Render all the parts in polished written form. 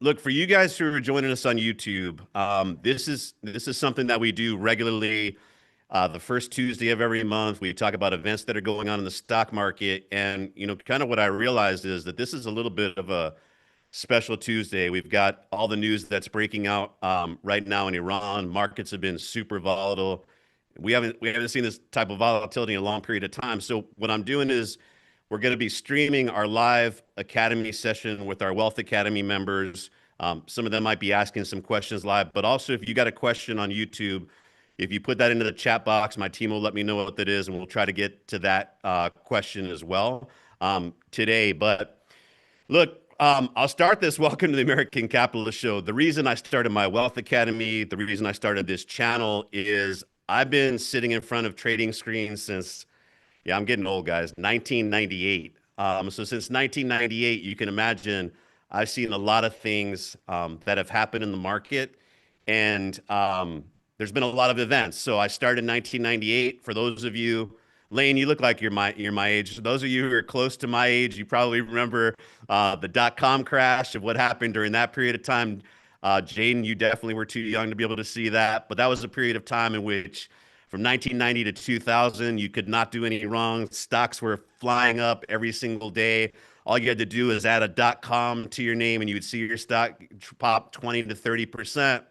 Look, for you guys who are joining us on YouTube, this is something that we do regularly. The first Tuesday of every month, we talk about events that are going on in the stock market, and kind of what I realized is that this is a little bit of a special Tuesday. We've got all the news that's breaking out right now in Iran. Markets have been super volatile. We haven't seen this type of volatility in a long period of time. So what I'm doing is we're going to be streaming our live Academy session with our Wealth Academy members. Some of them might be asking some questions live, but also if you got a question on YouTube, if you put that into the chat box, my team will let me know what that is, and we'll try to get to that question as well today. But look, I'll start this. Welcome to the American Capitalist Show. The reason I started my Wealth Academy, the reason I started this channel is I've been sitting in front of trading screens since, yeah, I'm getting old, guys, 1998. So since 1998, you can imagine I've seen a lot of things that have happened in the market, and there's been a lot of events. So I started in 1998. For those of you, Lane, you look like you're my age. Those of you who are close to my age, you probably remember the dot-com crash of what happened during that period of time. Jaden, you definitely were too young to be able to see that, but that was a period of time in which from 1990 to 2000, you could not do any wrong. Stocks were flying up every single day. All you had to do is add a .com to your name and you would see your stock pop 20 to 30%.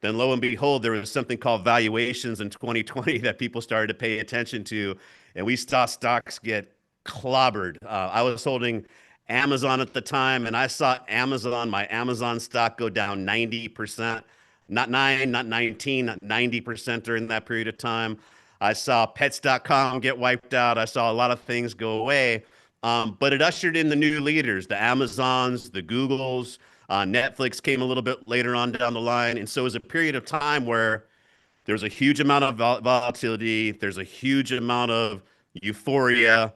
Then lo and behold, there was something called valuations in 2020 that people started to pay attention to, and we saw stocks get clobbered. I was holding Amazon at the time, and I saw my Amazon stock go down 90%, not 9, not 19, not 90% during that period of time. I saw pets.com get wiped out. I saw a lot of things go away. But it ushered in the new leaders, the Amazons, the Googles. Netflix came a little bit later on down the line. And so it was a period of time where there's a huge amount of volatility. There's a huge amount of euphoria.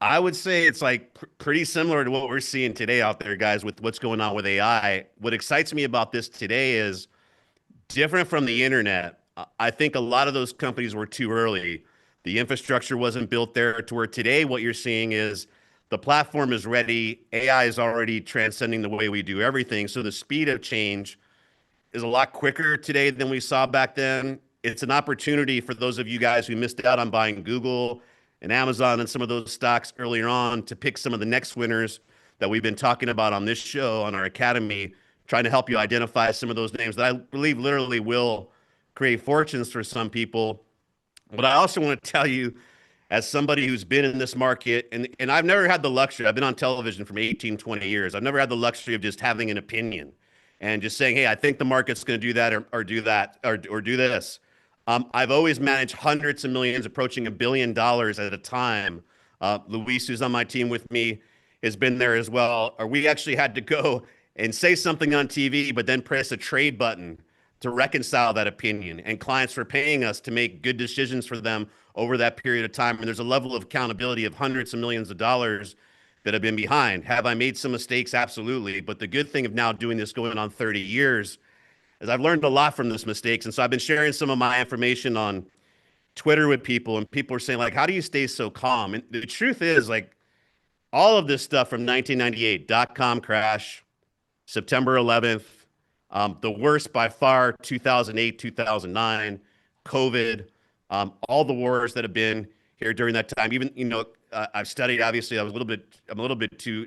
I would say it's like pretty similar to what we're seeing today out there, guys, with what's going on with AI. What excites me about this today is different from the internet. I think a lot of those companies were too early. The infrastructure wasn't built there to where today what you're seeing is the platform is ready. AI is already transcending the way we do everything. So the speed of change is a lot quicker today than we saw back then. It's an opportunity for those of you guys who missed out on buying Google and Amazon and some of those stocks earlier on to pick some of the next winners that we've been talking about on this show, on our academy, trying to help you identify some of those names that I believe literally will create fortunes for some people. But I also want to tell you, as somebody who's been in this market, and I've never had the luxury, I've been on television for 18, 20 years. I've never had the luxury of just having an opinion and just saying, hey, I think the market's going to do that or do that or do this. I've always managed hundreds of millions, approaching $1 billion at a time. Luis, who's on my team with me, has been there as well. Or we actually had to go and say something on TV, but then press a trade button to reconcile that opinion. And clients were paying us to make good decisions for them over that period of time. And there's a level of accountability of hundreds of millions of dollars that have been behind. Have I made some mistakes? Absolutely. But the good thing of now doing this going on 30 years is I've learned a lot from those mistakes. And so I've been sharing some of my information on Twitter with people, and people are saying, like, how do you stay so calm? And the truth is, like, all of this stuff from 1998, dot-com crash, September 11th, the worst by far, 2008, 2009, COVID, all the wars that have been here during that time. Even, I've studied, obviously, I'm a little bit too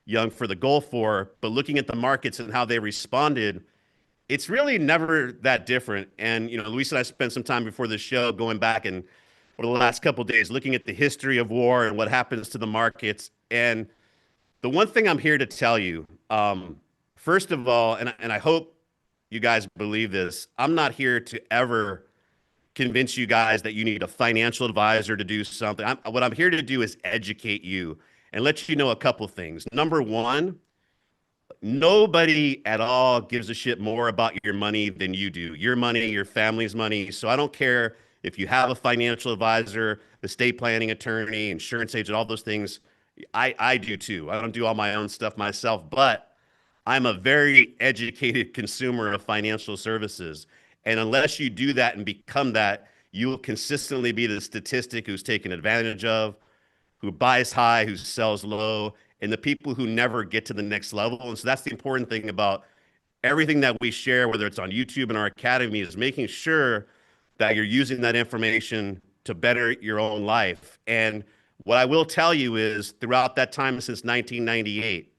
young for the Gulf War, but looking at the markets and how they responded, it's really never that different. And, Luis and I spent some time before the show going back and over the last couple of days looking at the history of war and what happens to the markets. And the one thing I'm here to tell you, first of all, and I hope you guys believe this, I'm not here to ever convince you guys that you need a financial advisor to do something. What I'm here to do is educate you and let you know a couple things. Number one, nobody at all gives a shit more about your money than you do. Your money, your family's money. So I don't care if you have a financial advisor, estate planning attorney, insurance agent, all those things. I do too. I don't do all my own stuff myself, but I'm a very educated consumer of financial services. And unless you do that and become that, you will consistently be the statistic who's taken advantage of, who buys high, who sells low. and the people who never get to the next level. And so that's the important thing about everything that we share, whether it's on YouTube and our academy, is making sure that you're using that information to better your own life. And what I will tell you is throughout that time since 1998,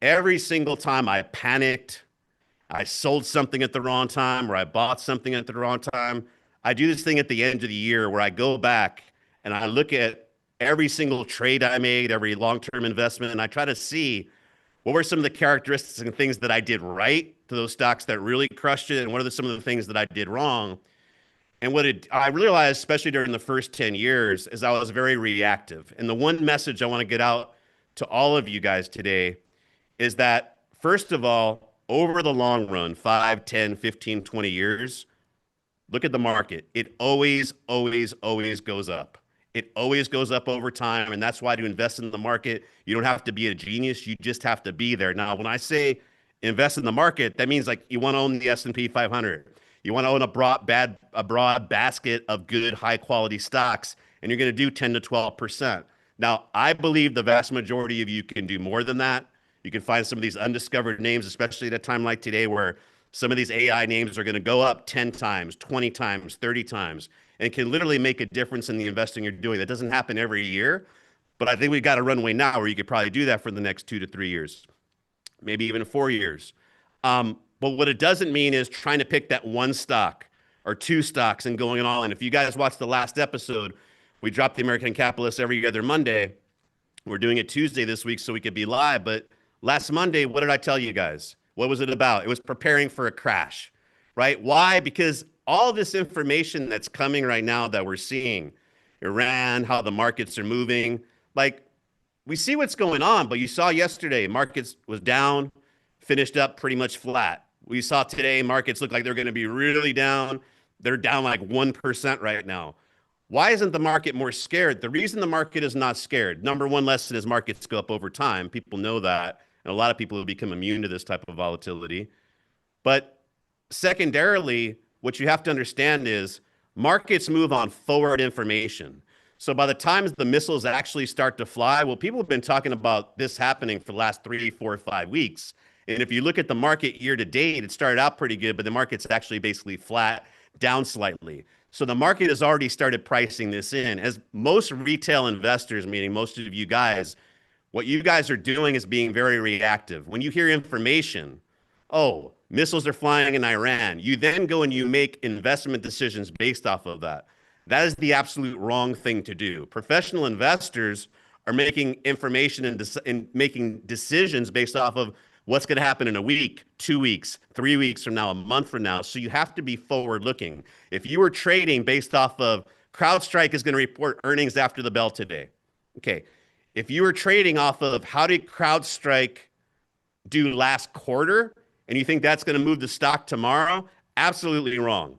every single time I panicked, I sold something at the wrong time, or I bought something at the wrong time. I do this thing at the end of the year where I go back and I look at every single trade I made, every long-term investment, and I try to see what were some of the characteristics and things that I did right to those stocks that really crushed it, and what are some of the things that I did wrong. And I realized, especially during the first 10 years, is I was very reactive. And the one message I want to get out to all of you guys today is that, first of all, over the long run, 5, 10, 15, 20 years, look at the market. It always, always, always goes up. It always goes up over time. And that's why to invest in the market, you don't have to be a genius. You just have to be there. Now, when I say invest in the market, that means like you want to own the S&P 500. You want to own a broad basket of good, high quality stocks, and you're going to do 10 to 12%. Now, I believe the vast majority of you can do more than that. You can find some of these undiscovered names, especially at a time like today where some of these AI names are going to go up 10 times, 20 times, 30 times, and can literally make a difference in the investing you're doing. That doesn't happen every year, but I think we've got a runway now where you could probably do that for the next 2 to 3 years, maybe even 4 years. But what it doesn't mean is trying to pick that one stock or two stocks and going all in. If you guys watched the last episode, we dropped the American Capitalist every other Monday. We're doing it Tuesday this week so we could be live. But last Monday, what did I tell you guys? What was it about? It was preparing for a crash, right? Why? Because all this information that's coming right now that we're seeing, Iran, how the markets are moving, like we see what's going on, but you saw yesterday, markets was down, finished up pretty much flat. We saw today, markets look like they're going to be really down. They're down like 1% right now. Why isn't the market more scared? The reason the market is not scared, number one lesson is markets go up over time. People know that. And a lot of people have become immune to this type of volatility. But secondarily, what you have to understand is markets move on forward information. So by the time the missiles actually start to fly, well, people have been talking about this happening for the last 3, 4, 5 weeks. And if you look at the market year to date, it started out pretty good, but the market's actually basically flat, down slightly. So the market has already started pricing this in. As most retail investors, meaning most of you guys, what you guys are doing is being very reactive. When you hear information, oh, missiles are flying in Iran, you then go and you make investment decisions based off of that. That is the absolute wrong thing to do. Professional investors are making information and making decisions based off of what's going to happen in a week, 2 weeks, 3 weeks from now, a month from now. So you have to be forward looking. If you were trading based off of CrowdStrike is going to report earnings after the bell today. Okay. If you were trading off of how did CrowdStrike do last quarter and you think that's going to move the stock tomorrow, absolutely wrong.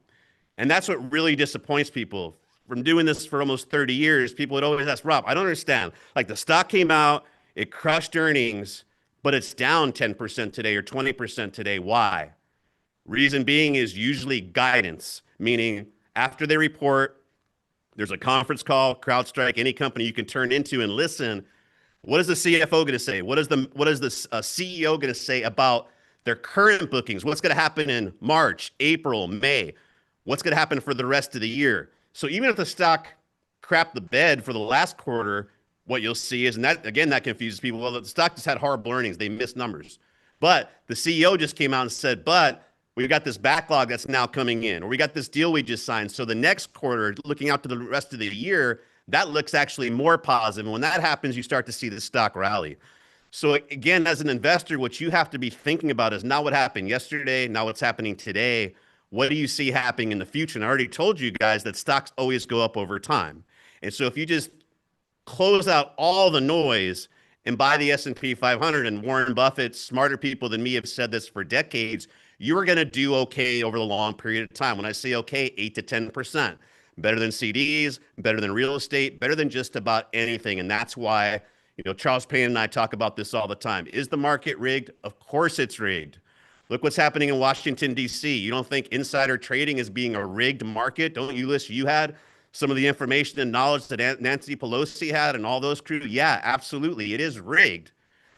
And that's what really disappoints people. From doing this for almost 30 years, people would always ask, Rob, I don't understand. Like the stock came out, it crushed earnings, but it's down 10% today or 20% today. Why? Reason being is usually guidance, meaning after they report, there's a conference call, CrowdStrike, any company you can turn into and listen. What is the CFO going to say? What is the CEO going to say about their current bookings? What's going to happen in March, April, May? What's going to happen for the rest of the year? So even if the stock crapped the bed for the last quarter, what you'll see is, and that again, that confuses people. Well, the stock just had horrible earnings. They missed numbers. But the CEO just came out and said, but we've got this backlog that's now coming in, or we got this deal we just signed. So the next quarter, looking out to the rest of the year, that looks actually more positive. And when that happens, you start to see the stock rally. So again, as an investor, what you have to be thinking about is not what happened yesterday, not what's happening today. What do you see happening in the future? And I already told you guys that stocks always go up over time. And so if you just close out all the noise and buy the S&P 500, and Warren Buffett, smarter people than me have said this for decades, you are going to do okay over the long period of time. When I say okay, 8 to 10%. Better than CDs, better than real estate, better than just about anything. And that's why, Charles Payne and I talk about this all the time. Is the market rigged? Of course it's rigged. Look what's happening in Washington, D.C. You don't think insider trading is being a rigged market? Don't you wish you had some of the information and knowledge that Nancy Pelosi had and all those crew, yeah, absolutely, it is rigged.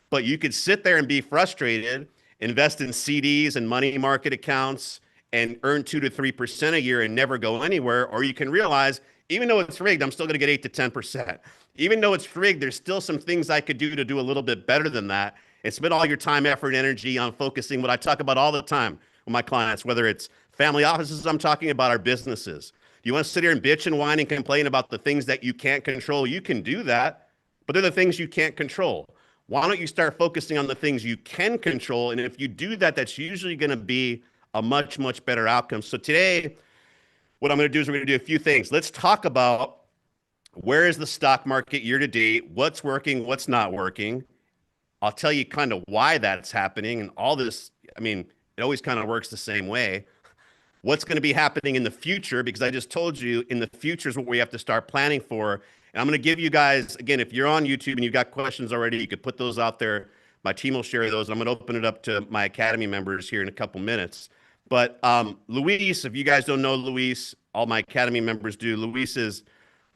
But you could sit there and be frustrated, invest in CDs and money market accounts and earn 2 to 3% a year and never go anywhere. Or you can realize, even though it's rigged, I'm still going to get 8 to 10%. Even though it's rigged, there's still some things I could do to do a little bit better than that. And spend all your time, effort, and energy on focusing what I talk about all the time with my clients, whether it's family offices, I'm talking about our businesses. Do you want to sit here and bitch and whine and complain about the things that you can't control? You can do that, but they're the things you can't control. Why don't you start focusing on the things you can control? And if you do that, that's usually going to be a much, much better outcome. So today, what I'm going to do is we're going to do a few things. Let's talk about where is the stock market year to date, what's working, what's not working. I'll tell you kind of why that's happening. And all this, I mean, it always kind of works the same way. What's going to be happening in the future, because I just told you in the future is what we have to start planning for. And I'm going to give you guys, again, if you're on YouTube and you've got questions already, you could put those out there. My team will share those. I'm going to open it up to my Academy members here in a couple minutes. But Luis, if you guys don't know Luis, all my Academy members do. Luis is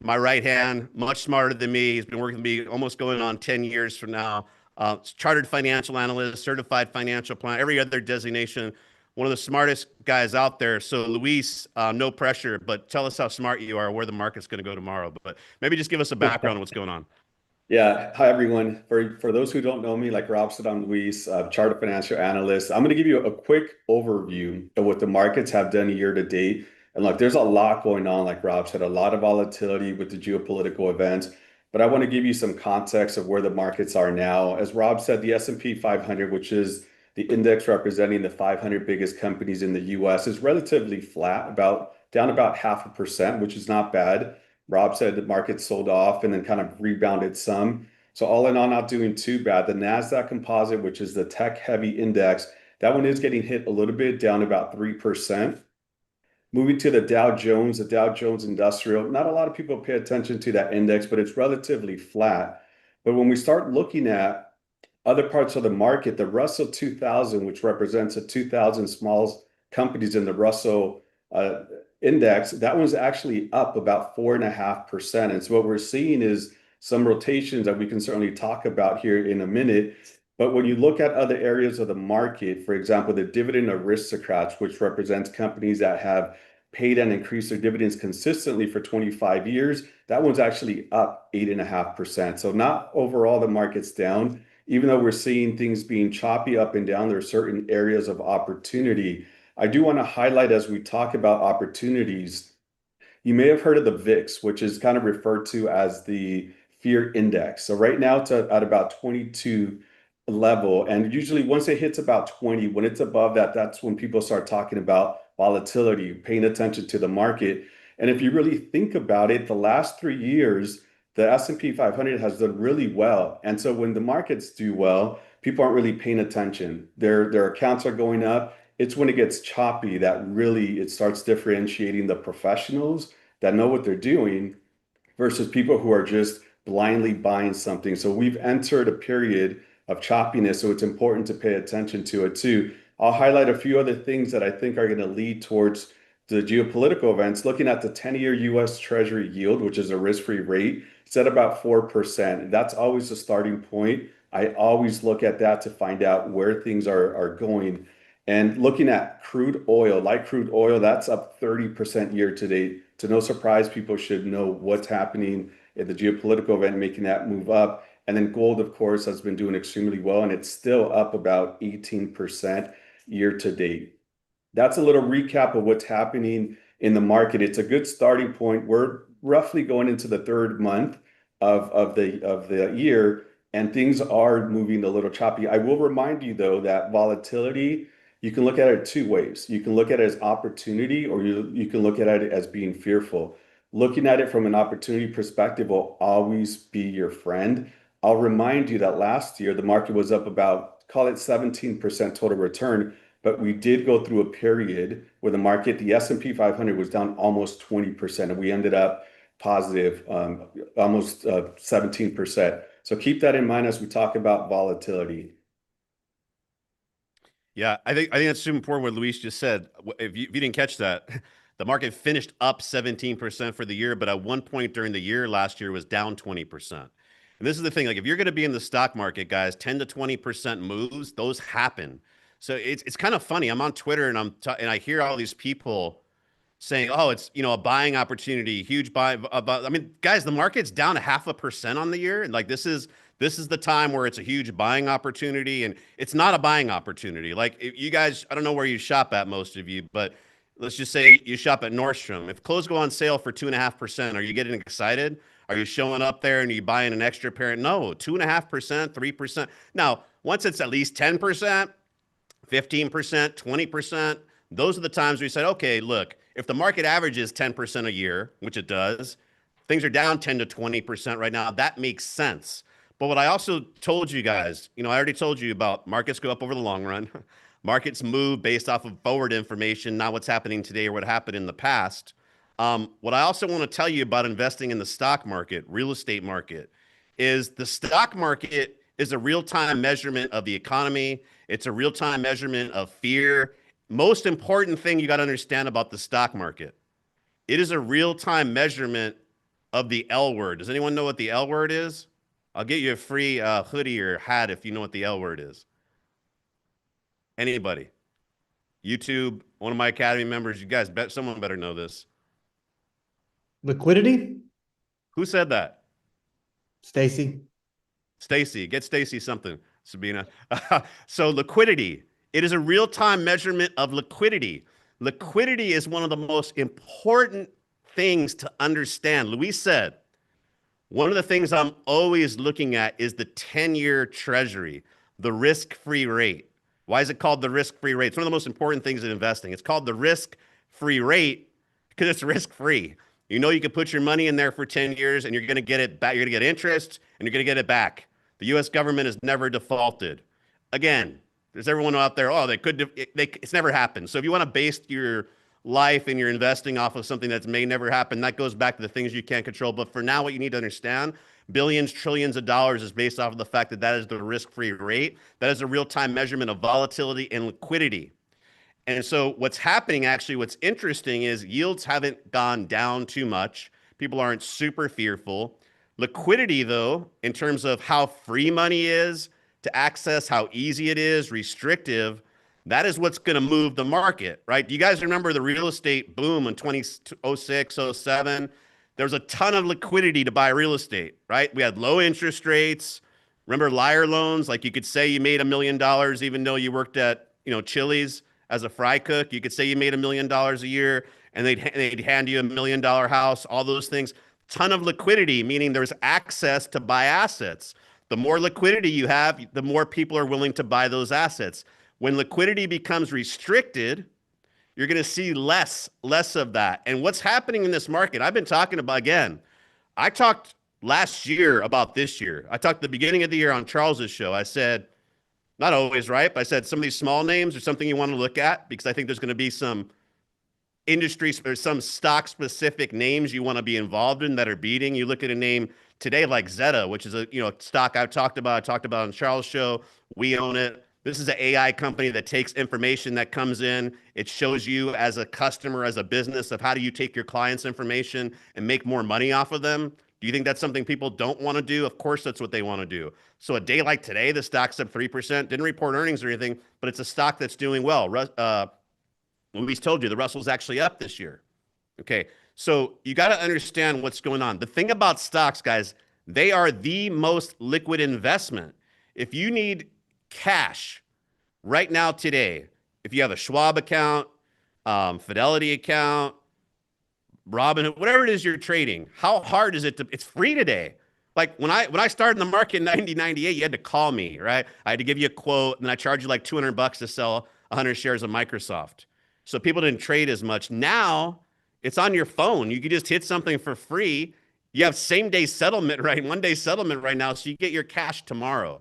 my right hand, much smarter than me. He's been working with me almost going on 10 years from now. Chartered financial analyst, certified financial plan, every other designation, one of the smartest guys out there. So Luis, no pressure, but tell us how smart you are, where the market's going to go tomorrow. But maybe just give us a background on what's going on. Yeah. Hi, everyone. For those who don't know me, like Rob said, I'm Luis, chartered financial analyst. I'm going to give you a quick overview of what the markets have done year to date. And look, there's a lot going on, like Rob said, a lot of volatility with the geopolitical events. But I want to give you some context of where the markets are now. As Rob said, the S&P 500, which is the index representing the 500 biggest companies in the US, is relatively flat, about down about 0.5%, which is not bad. Rob said the market sold off and then kind of rebounded some. So all in all, not doing too bad. The NASDAQ composite, which is the tech heavy index, that one is getting hit a little bit, down about 3%. Moving to the Dow Jones Industrial, not a lot of people pay attention to that index, but it's relatively flat. But when we start looking at other parts of the market, the Russell 2000, which represents the 2,000 smallest companies in the Russell index, that one's actually up about 4.5%. And so what we're seeing is some rotations that we can certainly talk about here in a minute. But when you look at other areas of the market, for example, the dividend aristocrats, which represents companies that have paid and increased their dividends consistently for 25 years, that one's actually up 8.5%. So not overall the market's down. Even though we're seeing things being choppy up and down, there are certain areas of opportunity. I do want to highlight as we talk about opportunities, you may have heard of the VIX, which is kind of referred to as the fear index. So right now it's at about 22 level. And usually once it hits about 20, when it's above that, that's when people start talking about volatility, paying attention to the market. And if you really think about it, the last 3 years, the S&P 500 has done really well. And so when the markets do well, people aren't really paying attention. Their accounts are going up. It's when it gets choppy that really it starts differentiating the professionals that know what they're doing versus people who are just blindly buying something. So we've entered a period of choppiness, so it's important to pay attention to it too. I'll highlight a few other things that I think are going to lead towards the geopolitical events. Looking at the 10-year US Treasury yield, which is a risk-free rate, it's at about 4%. That's always the starting point. I always look at that to find out where things are going. And looking at crude oil, light crude oil, that's up 30% year to date. To no surprise, people should know what's happening in the geopolitical event, making that move up. And then gold, of course, has been doing extremely well, and it's still up about 18% year to date. That's a little recap of what's happening in the market. It's a good starting point. We're roughly going into the third month of the year, and things are moving a little choppy. I will remind you, though, that volatility, you can look at it two ways. You can look at it as opportunity, or you can look at it as being fearful. Looking at it from an opportunity perspective will always be your friend. I'll remind you that last year the market was up about, call it 17% total return, but we did go through a period where the market, the S&P 500 was down almost 20%, and we ended up positive, almost 17%. So keep that in mind as we talk about volatility. Yeah, I think that's super important what Luis just said. If you didn't catch that, The market finished up 17% for the year, but at one point during the year last year was down 20%. And this is the thing, like if you're going to be in the stock market, guys, 10 to 20% moves, those happen. So it's kind of funny. I'm on Twitter and and I hear all these people saying, "Oh, it's a buying opportunity, huge buy." I mean, guys, the market's down 0.5% on the year, and like this is the time where it's a huge buying opportunity, and it's not a buying opportunity. Like if you guys, I don't know where you shop at, most of you, but let's just say you shop at Nordstrom. If clothes go on sale for 2.5%, are you getting excited? Are you showing up there and you buying an extra pair? No, 2.5%, 3%. Now, once it's at least 10%, 15%, 20%. Those are the times we said, okay, look, if the market average is 10% a year, which it does, things are down 10 to 20% right now. That makes sense. But what I also told you guys, I already told you about markets go up over the long run. Markets move based off of forward information, not what's happening today or what happened in the past. What I also want to tell you about investing in the stock market, real estate market, is the stock market is a real-time measurement of the economy. It's a real-time measurement of fear. Most important thing you got to understand about the stock market, it is a real-time measurement of the L word. Does anyone know what the L word is? I'll get you a free hoodie or hat if you know what the L word is. Anybody? YouTube, one of my Academy members, you guys bet someone better know this. Liquidity? Who said that? Stacy. Stacy, get Stacy something, Sabina. So liquidity, it is a real-time measurement of liquidity. Liquidity is one of the most important things to understand. Luis said, one of the things I'm always looking at is the 10-year treasury, the risk-free rate. Why is it called the risk-free rate? It's one of the most important things in investing. It's called the risk-free rate because it's risk-free. You can put your money in there for 10 years and you're going to get it back. You're going to get interest and you're going to get it back. The U.S. government has never defaulted. Again, there's everyone out there, oh, it's never happened. So if you want to base your life and your investing off of something that may never happen, that goes back to the things you can't control. But for now, what you need to understand, billions, trillions of dollars is based off of the fact that that is the risk-free rate. That is a real-time measurement of volatility and liquidity. And so what's happening, actually, what's interesting is yields haven't gone down too much. People aren't super fearful. Liquidity, though, in terms of how free money is to access, how easy it is, restrictive, that is what's going to move the market, right? Do you guys remember the real estate boom in 2006, 07? There was a ton of liquidity to buy real estate, right? We had low interest rates. Remember liar loans? Like you could say you made $1 million even though you worked at, Chili's as a fry cook. You could say you made $1 million a year and they'd hand you $1 million house, all those things. Ton of liquidity, meaning there's access to buy assets. The more liquidity you have, the more people are willing to buy those assets. When liquidity becomes restricted, you're going to see less of that. And what's happening in this market, I've been talking about, again, I talked last year about this year. I talked at the beginning of the year on Charles's show. I said, not always, right? But I said some of these small names are something you want to look at because I think there's going to be some industry or some stock specific names you want to be involved in that are beating. You look at a name today like Zeta, which is a stock I talked about on Charles' show. We own it. This is an AI company that takes information that comes in. It shows you as a customer, as a business, of how do you take your clients' information and make more money off of them. Do you think that's something people don't want to do? Of course, that's what they want to do. So a day like today, the stock's up 3%. Didn't report earnings or anything, but it's a stock that's doing well. Luis told you the Russell's actually up this year. Okay, so you got to understand what's going on. The thing about stocks, guys, they are the most liquid investment. If you need cash right now today, if you have a Schwab account, Fidelity account, Robinhood, whatever it is you're trading, how hard is it it's free today. Like when I started in the market in 1998, you had to call me, right? I had to give you a quote and I charged you like $200 to sell 100 shares of Microsoft. So people didn't trade as much. Now it's on your phone. You can just hit something for free. You have same day settlement, right? 1 day settlement right now. So you get your cash tomorrow.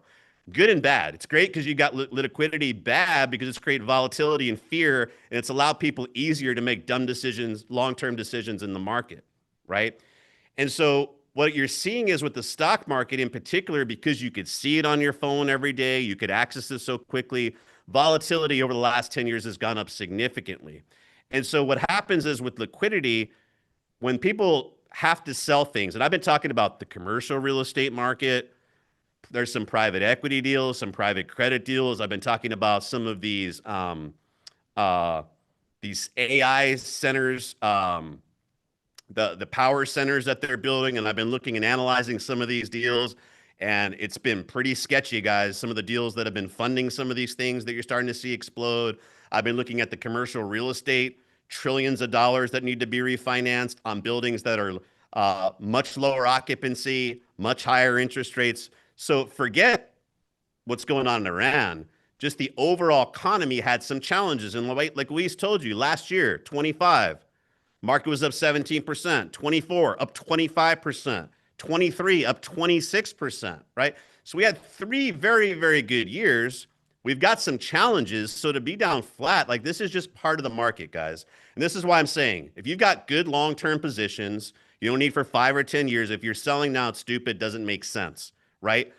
Good and bad. It's great because you got liquidity. Bad because it's created volatility and fear, and it's allowed people easier to make dumb decisions, long-term decisions in the market, right? And so what you're seeing is with the stock market in particular, because you could see it on your phone every day, you could access it so quickly, volatility over the last 10 years has gone up significantly. And so what happens is with liquidity, when people have to sell things, and I've been talking about the commercial real estate market, there's some private equity deals, some private credit deals. I've been talking about some of uh, these AI centers, the power centers that they're building, and I've been looking and analyzing some of these deals, and it's been pretty sketchy, guys. Some of the deals that have been funding some of these things that you're starting to see explode. I've been looking at the commercial real estate, trillions of dollars that need to be refinanced on buildings that are much lower occupancy, much higher interest rates. So forget what's going on in Iran. Just the overall economy had some challenges. And like Luis told you, last year, 25, market was up 17%, 24 up 25%, 23 up 26%, right? So we had three very, very good years. We've got some challenges. So to be down flat, like this is just part of the market, guys. And this is why I'm saying if you've got good long-term positions, you don't need for 5 or 10 years. If you're selling now, it's stupid, doesn't make sense, right?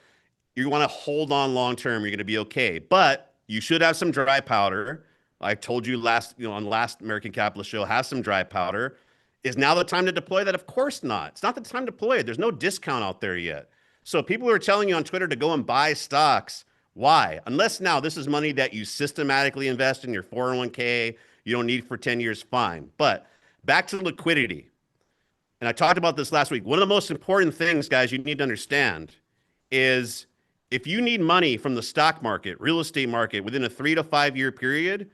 You want to hold on long term, you're going to be okay. But you should have some dry powder. I told you on last American Capitalist show, have some dry powder. Is now the time to deploy that? Of course not. It's not the time to deploy it. There's no discount out there yet. So people who are telling you on Twitter to go and buy stocks, why? Unless now this is money that you systematically invest in your 401k, you don't need for 10 years, fine. But back to liquidity. And I talked about this last week. One of the most important things, guys, you need to understand is if you need money from the stock market, real estate market within a 3 to 5 year period,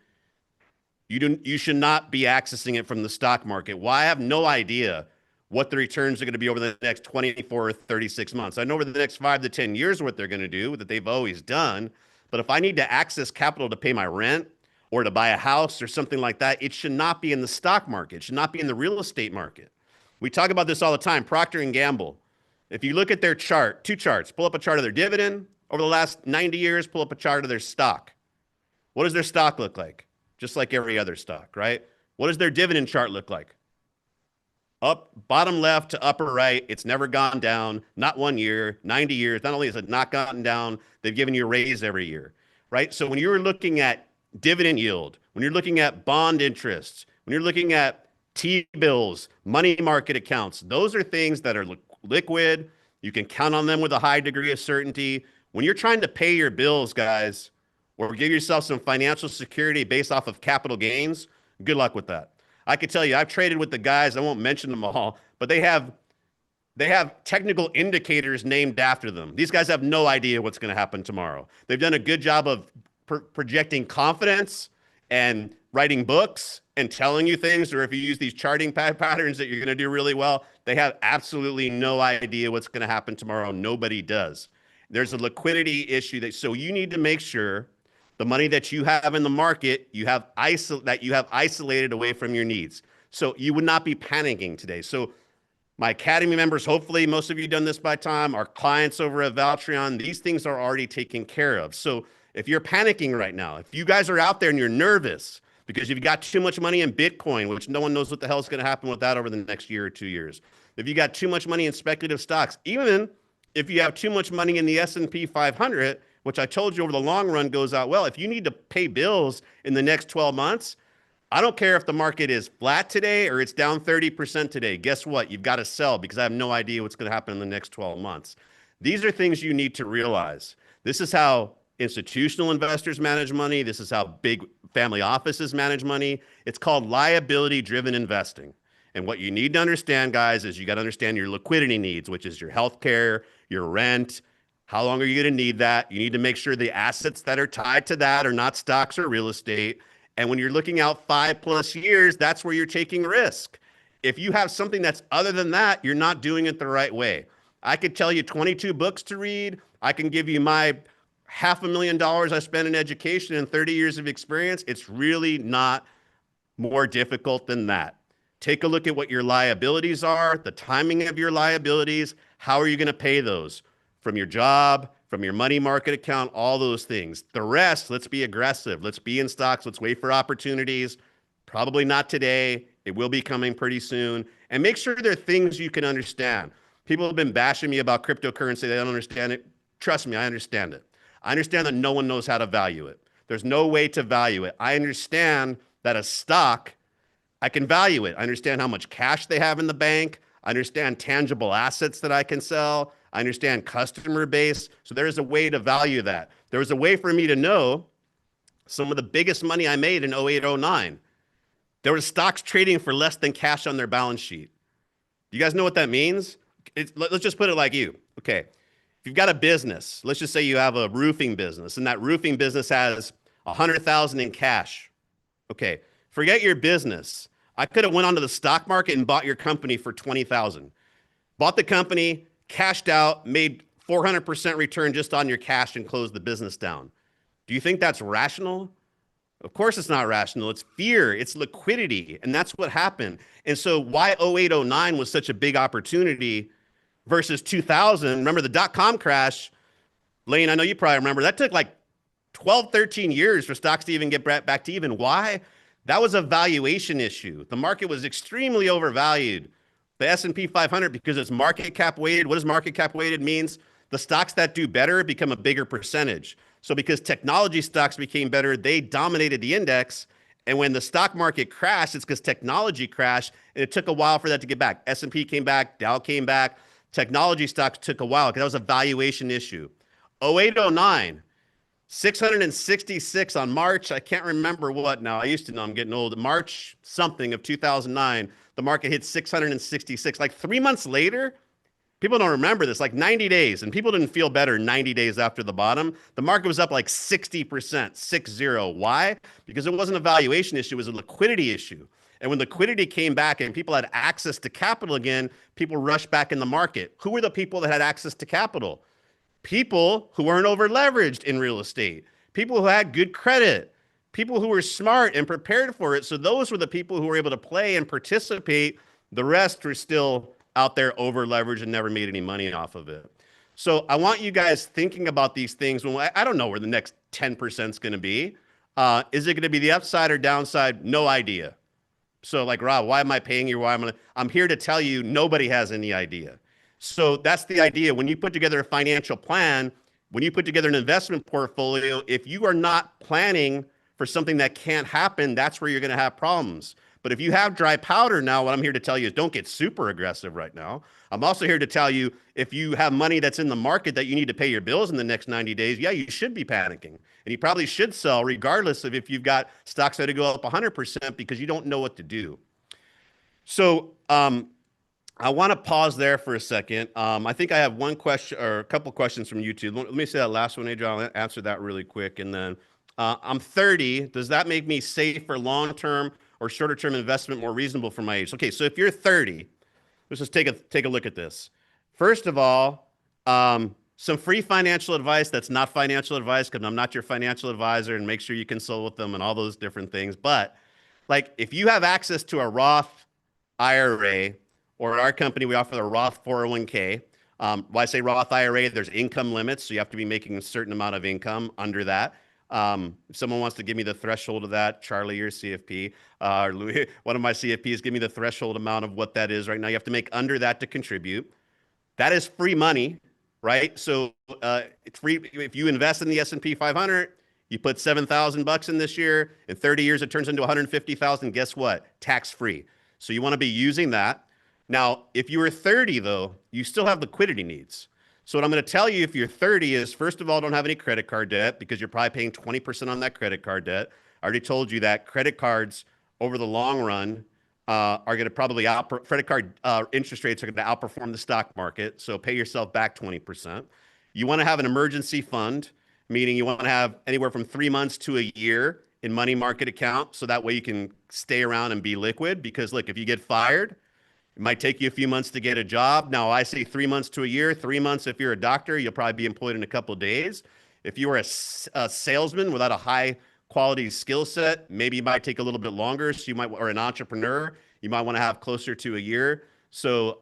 you should not be accessing it from the stock market. Well, I have no idea what the returns are going to be over the next 24 or 36 months. I know over the next 5 to 10 years what they're going to do, that they've always done. But if I need to access capital to pay my rent or to buy a house or something like that, it should not be in the stock market. It should not be in the real estate market. We talk about this all the time. Procter and Gamble. If you look at their chart, 2 charts, pull up a chart of their dividend over the last 90 years, pull up a chart of their stock. What does their stock look like? Just like every other stock, right? What does their dividend chart look like? Up, bottom left to upper right. It's never gone down, not 1 year, 90 years. Not only has it not gotten down, they've given you a raise every year, right? So when you're looking at dividend yield, when you're looking at bond interests, when you're looking at T-bills, money market accounts, those are things that are liquid. You can count on them with a high degree of certainty. When you're trying to pay your bills, guys, or give yourself some financial security based off of capital gains, good luck with that. I could tell you, I've traded with the guys, I won't mention them all, but they have technical indicators named after them. These guys have no idea what's going to happen tomorrow. They've done a good job of projecting confidence and writing books and telling you things, or if you use these charting patterns that you're going to do really well, they have absolutely no idea what's going to happen tomorrow. Nobody does. There's a liquidity issue so you need to make sure the money that you have in the market, you have isolated away from your needs. So you would not be panicking today. So my Academy members, hopefully most of you done this by time, our clients over at Valtreon, these things are already taken care of. So if you're panicking right now, if you guys are out there and you're nervous because you've got too much money in Bitcoin, which no one knows what the hell is going to happen with that over the next year or 2 years. If you got too much money in speculative stocks, even if you have too much money in the S&P 500, which I told you over the long run goes out well, if you need to pay bills in the next 12 months, I don't care if the market is flat today or it's down 30% today. Guess what? You've got to sell because I have no idea what's going to happen in the next 12 months. These are things you need to realize. This is how institutional investors manage money. This is how big family offices manage money. It's called liability-driven investing. And what you need to understand, guys, is you got to understand your liquidity needs, which is your healthcare, your rent. How long are you going to need that? You need to make sure the assets that are tied to that are not stocks or real estate. And when you're looking out 5+ years, that's where you're taking risk. If you have something that's other than that, you're not doing it the right way. I could tell you 22 books to read. I can give you my $500,000 I spent in education and 30 years of experience. It's really not more difficult than that. Take a look at what your liabilities are, the timing of your liabilities. How are you going to pay those? From your job, from your money market account, all those things. The rest, let's be aggressive. Let's be in stocks. Let's wait for opportunities. Probably not today. It will be coming pretty soon. And make sure there are things you can understand. People have been bashing me about cryptocurrency. They don't understand it. Trust me, I understand it. I understand that no one knows how to value it. There's no way to value it. I understand that a stock I can value it. I understand how much cash they have in the bank. I understand tangible assets that I can sell. I understand customer base. So there is a way to value that. There was a way for me to know some of the biggest money I made in 08, 09. There were stocks trading for less than cash on their balance sheet. Do you guys know what that means? Let's just put it like you. Okay. If you've got a business, let's just say you have a roofing business, and that roofing business has 100,000 in cash. Okay. Forget your business. I could have went onto the stock market and bought your company for 20,000. Bought the company, cashed out, made 400% return just on your cash and closed the business down. Do you think that's rational? Of course it's not rational. It's fear. It's liquidity. And that's what happened. And so why 08, 09 was such a big opportunity versus 2000. Remember the dot-com crash, Lane, I know you probably remember, that took like 12, 13 years for stocks to even get back to even. Why? That was a valuation issue. The market was extremely overvalued. The S&P 500, because it's market cap weighted. What does market cap weighted means? The stocks that do better become a bigger percentage. So because technology stocks became better, they dominated the index. And when the stock market crashed, it's because technology crashed, and it took a while for that to get back. S&P came back, Dow came back. Technology stocks took a while because that was a valuation issue. 08, 09, 666 on March. I can't remember what now. I used to know, I'm getting old. March something of 2009, the market hit 666. Like 3 months later, people don't remember this, like 90 days, and people didn't feel better 90 days after the bottom. The market was up like 60%, 6-0. Why? Because it wasn't a valuation issue, it was a liquidity issue. And when liquidity came back and people had access to capital again, people rushed back in the market. Who were the people that had access to capital? People who weren't over leveraged in real estate, people who had good credit, people who were smart and prepared for it. So those were the people who were able to play and participate. The rest were still out there over leveraged and never made any money off of it. So I want you guys thinking about these things. When I don't know where the next 10% is going to be. Is it going to be the upside or downside? No idea. So like, Rob, why am I paying you? I'm here to tell you nobody has any idea. So that's the idea. When you put together a financial plan, when you put together an investment portfolio, if you are not planning for something that can't happen, that's where you're going to have problems. But if you have dry powder now, what I'm here to tell you is don't get super aggressive right now. I'm also here to tell you if you have money that's in the market that you need to pay your bills in the next 90 days, yeah, you should be panicking. And you probably should sell regardless of if you've got stocks that go up 100% because you don't know what to do. So I want to pause there for a second. I think I have one question or a couple questions from YouTube. Let me say that last one, Adrian. I'll answer that really quick. And then I'm 30. Does that make me safe for long-term or shorter-term investment more reasonable for my age? Okay, so if you're 30, let's just take a look at this. First of all, some free financial advice that's not financial advice because I'm not your financial advisor, and make sure you consult with them and all those different things. But like if you have access to a Roth IRA, or at our company, we offer the Roth 401k. When I say Roth IRA, there's income limits, so you have to be making a certain amount of income under that. If someone wants to give me the threshold of that, Charlie, your CFP, or Louis, one of my CFPs, give me the threshold amount of what that is right now. You have to make under that to contribute. That is free money, right? So it's free if you invest in the S&P 500. You put $7,000 in this year. In 30 years, it turns into 150,000. Guess what? Tax free. So you want to be using that. Now, if you were 30, though, you still have liquidity needs. So what I'm going to tell you if you're 30 is, first of all, don't have any credit card debt because you're probably paying 20% on that credit card debt. I already told you that credit cards over the long run are going to probably credit card interest rates are going to outperform the stock market. So pay yourself back 20%. You want to have an emergency fund, meaning you want to have anywhere from 3 months to a year in money market account. So that way you can stay around and be liquid because look, if you get fired, it might take you a few months to get a job. Now, I say 3 months to a year. 3 months, if you're a doctor, you'll probably be employed in a couple of days. If you are a salesman without a high quality skill set, maybe you might take a little bit longer. So you might, or an entrepreneur, you might want to have closer to a year. So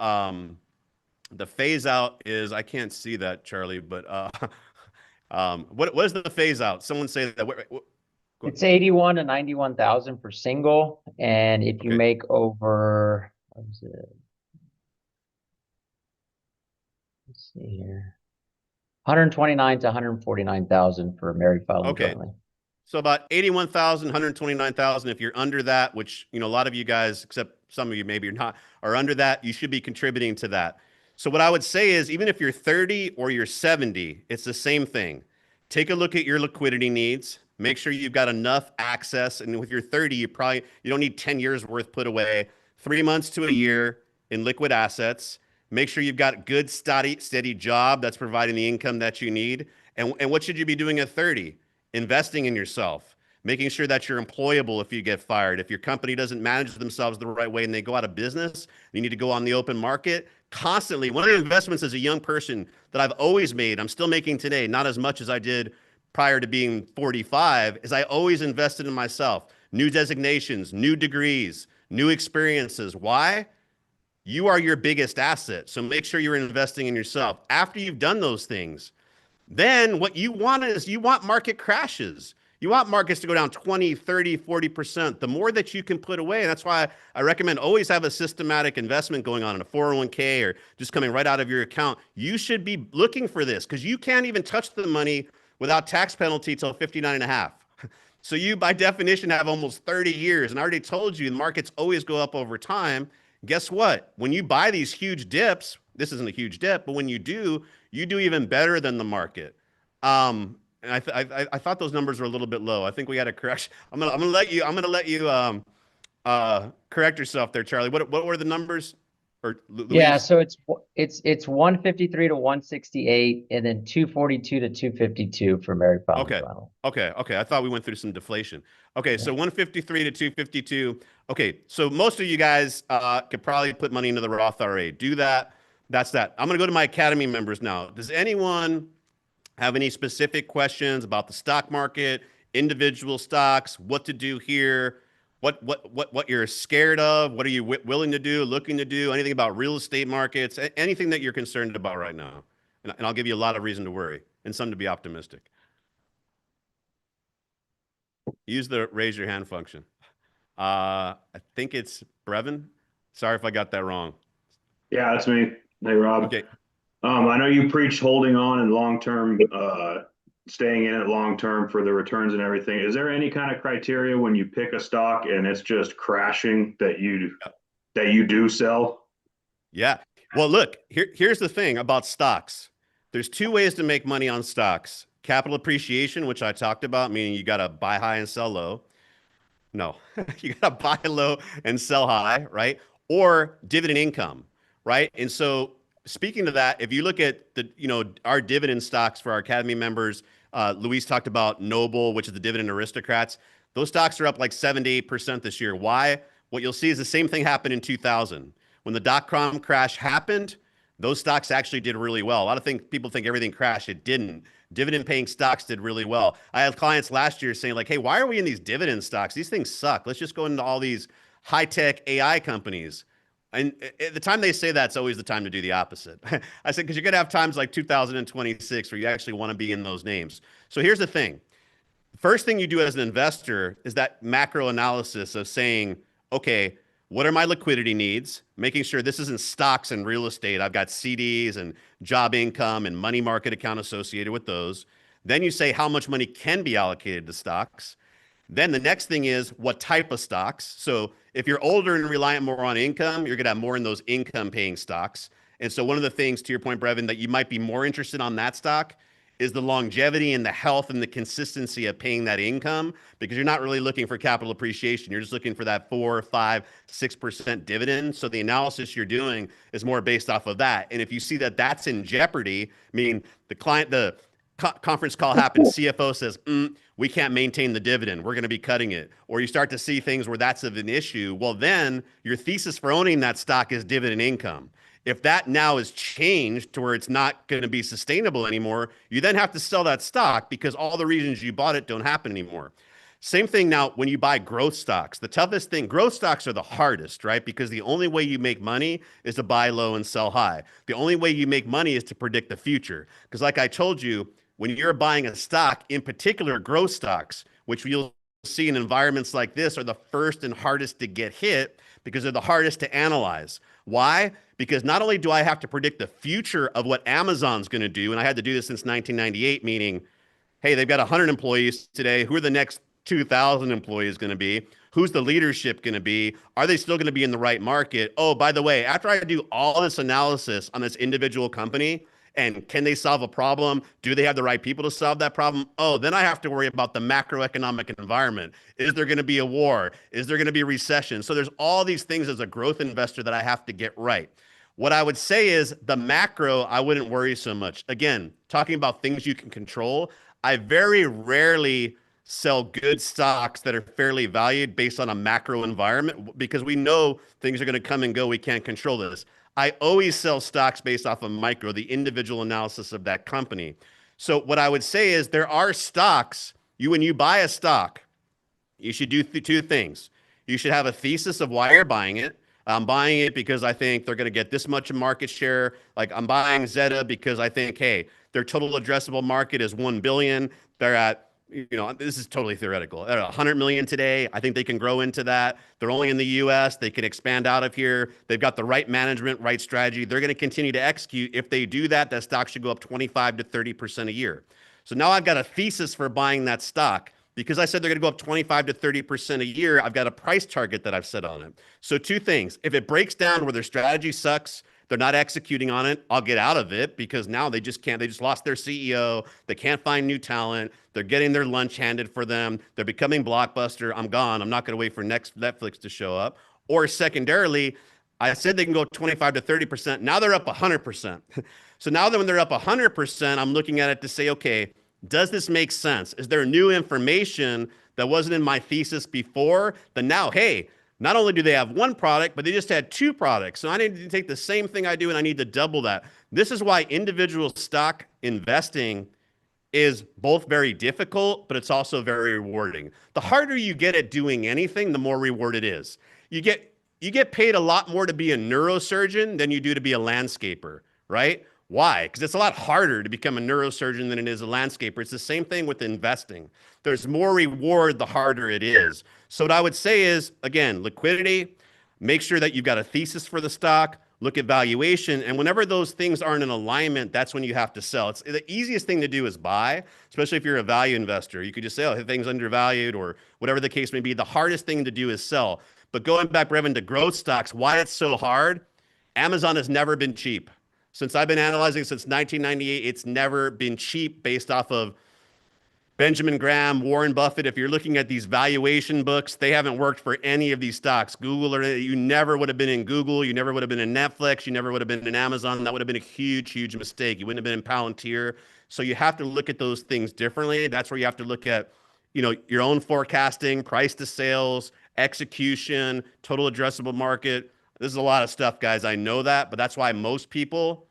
the phase out is, I can't see that, Charlie, but what is the phase out? Someone say that. It's 81 to 91,000 for single, and if you make over, what is it? Let's see here, 129 to 149,000 for married filing jointly. So about 81,000, 129,000. If you're under that, which, a lot of you guys, except some of you maybe you're not, are under that, you should be contributing to that. So what I would say is, even if you're 30 or you're 70, it's the same thing. Take a look at your liquidity needs. Make sure you've got enough access. And with your 30, you don't need 10 years worth put away. 3 months to a year in liquid assets. Make sure you've got good, steady job that's providing the income that you need. And what should you be doing at 30? Investing in yourself, making sure that you're employable if you get fired. If your company doesn't manage themselves the right way and they go out of business, you need to go on the open market constantly. One of the investments as a young person that I've always made, I'm still making today, not as much as I did prior to being 45, is I always invested in myself. New designations, new degrees, new experiences. Why? You are your biggest asset. So make sure you're investing in yourself. After you've done those things, then what you want is you want market crashes. You want markets to go down 20, 30, 40%. The more that you can put away, and that's why I recommend always have a systematic investment going on in a 401k or just coming right out of your account. You should be looking for this because you can't even touch the money without tax penalty till 59 and a half. So you, by definition, have almost 30 years. And I already told you the markets always go up over time. Guess what? When you buy these huge dips, this isn't a huge dip, but when you do even better than the market. And I thought those numbers were a little bit low. I think we had a correction. I'm gonna let you correct yourself there, Charlie. What were the numbers? Or Yeah, Luis? so it's 153 to 168, and then 242 to 252 for Mary Poppins Okay. Ronald. Okay. I thought we went through some deflation. Okay, so 153 to 252. Okay, so most of you guys could probably put money into the Roth IRA. Do that. That's that. I'm gonna go to my Academy members now. Does anyone have any specific questions about the stock market, individual stocks, what to do here, what you're scared of, what are you willing to do, looking to do, anything about real estate markets, anything that you're concerned about right now? And I'll give you a lot of reason to worry and some to be optimistic. Use the raise your hand function. I think it's Brevin. Sorry if I got that wrong. Yeah, that's me. Hey, Rob. Okay. I know you preach holding on and long-term, staying in it long-term for the returns and everything. Is there any kind of criteria when you pick a stock and it's just crashing that you do sell? Yeah. Well, look, here's the thing about stocks. There's two ways to make money on stocks. Capital appreciation, which I talked about, meaning you got to buy high and sell low. No, you got to buy low and sell high, right? Or dividend income, right? And so speaking to that, if you look at our dividend stocks for our Academy members, Luis talked about Noble, which is the dividend aristocrats. Those stocks are up like 7 to 8% this year. Why? What you'll see is the same thing happened in 2000. When the dot-com crash happened, those stocks actually did really well. A lot of people think everything crashed. It didn't. Dividend paying stocks did really well. I had clients last year saying like, hey, why are we in these dividend stocks? These things suck. Let's just go into all these high-tech AI companies. And at the time they say that, it's always the time to do the opposite. I said, because you're going to have times like 2026 where you actually want to be in those names. So here's the thing. First thing you do as an investor is that macro analysis of saying, okay, what are my liquidity needs? Making sure this isn't stocks and real estate. I've got CDs and job income and money market account associated with those. Then you say how much money can be allocated to stocks. Then the next thing is what type of stocks. So if you're older and reliant more on income, you're going to have more in those income paying stocks. And so one of the things, to your point, Brevin, that you might be more interested on that stock is the longevity and the health and the consistency of paying that income, because you're not really looking for capital appreciation. You're just looking for that 4, 5, 6% dividend. So the analysis you're doing is more based off of that. And if you see that that's in jeopardy, meaning the conference call happens, CFO says, we can't maintain the dividend, we're going to be cutting it. Or you start to see things where that's of an issue. Well, then your thesis for owning that stock is dividend income. If that now is changed to where it's not going to be sustainable anymore, you then have to sell that stock because all the reasons you bought it don't happen anymore. Same thing now when you buy growth stocks. The toughest thing, growth stocks are the hardest, right? Because the only way you make money is to buy low and sell high. The only way you make money is to predict the future. Because like I told you, when you're buying a stock, in particular growth stocks, which you'll see in environments like this, are the first and hardest to get hit because they're the hardest to analyze. Why? Because not only do I have to predict the future of what Amazon's going to do, and I had to do this since 1998, meaning, hey, they've got 100 employees today. Who are the next 2,000 employees going to be? Who's the leadership going to be? Are they still going to be in the right market? Oh, by the way, after I do all this analysis on this individual company, and can they solve a problem? Do they have the right people to solve that problem? Oh, then I have to worry about the macroeconomic environment. Is there going to be a war? Is there going to be a recession? So there's all these things as a growth investor that I have to get right. What I would say is the macro, I wouldn't worry so much. Again, talking about things you can control, I very rarely sell good stocks that are fairly valued based on a macro environment because we know things are going to come and go. We can't control this. I always sell stocks based off of micro, the individual analysis of that company. So what I would say is there are stocks, when you buy a stock, you should do two things. You should have a thesis of why you're buying it. I'm buying it because I think they're going to get this much market share. Like I'm buying Zeta because I think, hey, their total addressable market is 1 billion. They're at, this is totally theoretical. They're at 100 million today. I think they can grow into that. They're only in the US. They can expand out of here. They've got the right management, right strategy. They're going to continue to execute. If they do that, that stock should go up 25 to 30% a year. So now I've got a thesis for buying that stock. Because I said they're going to go up 25 to 30% a year, I've got a price target that I've set on it. So two things. If it breaks down where their strategy sucks, they're not executing on it, I'll get out of it because now they just can't. They just lost their CEO. They can't find new talent. They're getting their lunch handed for them. They're becoming Blockbuster. I'm gone. I'm not going to wait for next Netflix to show up. Or secondarily, I said they can go 25 to 30%. Now they're up 100%. So now that when they're up 100%, I'm looking at it to say, okay, does this make sense? Is there new information that wasn't in my thesis before? Then now, hey, not only do they have one product, but they just had two products. So I need to take the same thing I do and I need to double that. This is why individual stock investing is both very difficult, but it's also very rewarding. The harder you get at doing anything, the more reward it is. You get paid a lot more to be a neurosurgeon than you do to be a landscaper, right? Why? Because it's a lot harder to become a neurosurgeon than it is a landscaper. It's the same thing with investing. There's more reward the harder it is. So what I would say is, again, liquidity, make sure that you've got a thesis for the stock, look at valuation, and whenever those things aren't in alignment, that's when you have to sell. It's the easiest thing to do is buy, especially if you're a value investor. You could just say, oh, thing's undervalued or whatever the case may be. The hardest thing to do is sell. But going back, Brevin, to growth stocks, why it's so hard, Amazon has never been cheap. Since I've been analyzing since 1998, it's never been cheap based off of Benjamin Graham, Warren Buffett. If you're looking at these valuation books, they haven't worked for any of these stocks. Google, or you never would have been in Google. You never would have been in Netflix. You never would have been in Amazon. That would have been a huge, huge mistake. You wouldn't have been in Palantir. So you have to look at those things differently. That's where you have to look at, your own forecasting, price to sales, execution, total addressable market. This is a lot of stuff, guys. I know that, but that's why most people,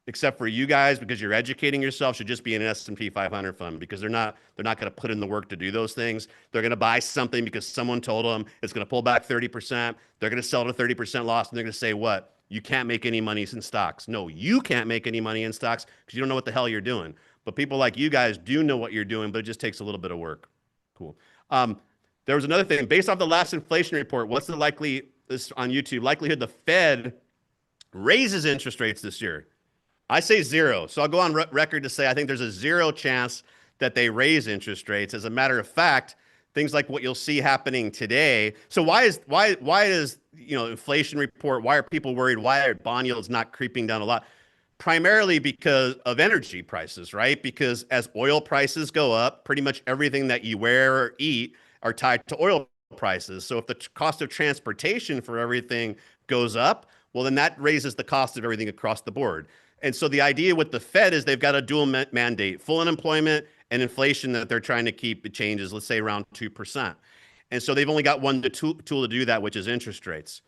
except for you guys, because you're educating yourself, should just be in an S&P 500 fund because they're not going to put in the work to do those things. They're going to buy something because someone told them it's going to pull back 30%. They're going to sell at a 30% loss, and they're going to say, what? You can't make any money in stocks. No, you can't make any money in stocks because you don't know what the hell you're doing. But people like you guys do know what you're doing, but it just takes a little bit of work. Cool. There was another thing. Based off the last inflation report, what's the this on YouTube, likelihood the Fed raises interest rates this year? I say zero. So I'll go on record to say I think there's a 0 chance that they raise interest rates. As a matter of fact, things like what you'll see happening today. So why is inflation report? Why are people worried? Why are bond yields not creeping down a lot? Primarily because of energy prices, right? Because as oil prices go up, pretty much everything that you wear or eat are tied to oil prices. So if the cost of transportation for everything goes up, well, then that raises the cost of everything across the board. And so the idea with the Fed is they've got a dual mandate, full unemployment and inflation that they're trying to keep. It changes, let's say around 2%. And so they've only got one tool to do that, which is interest rates.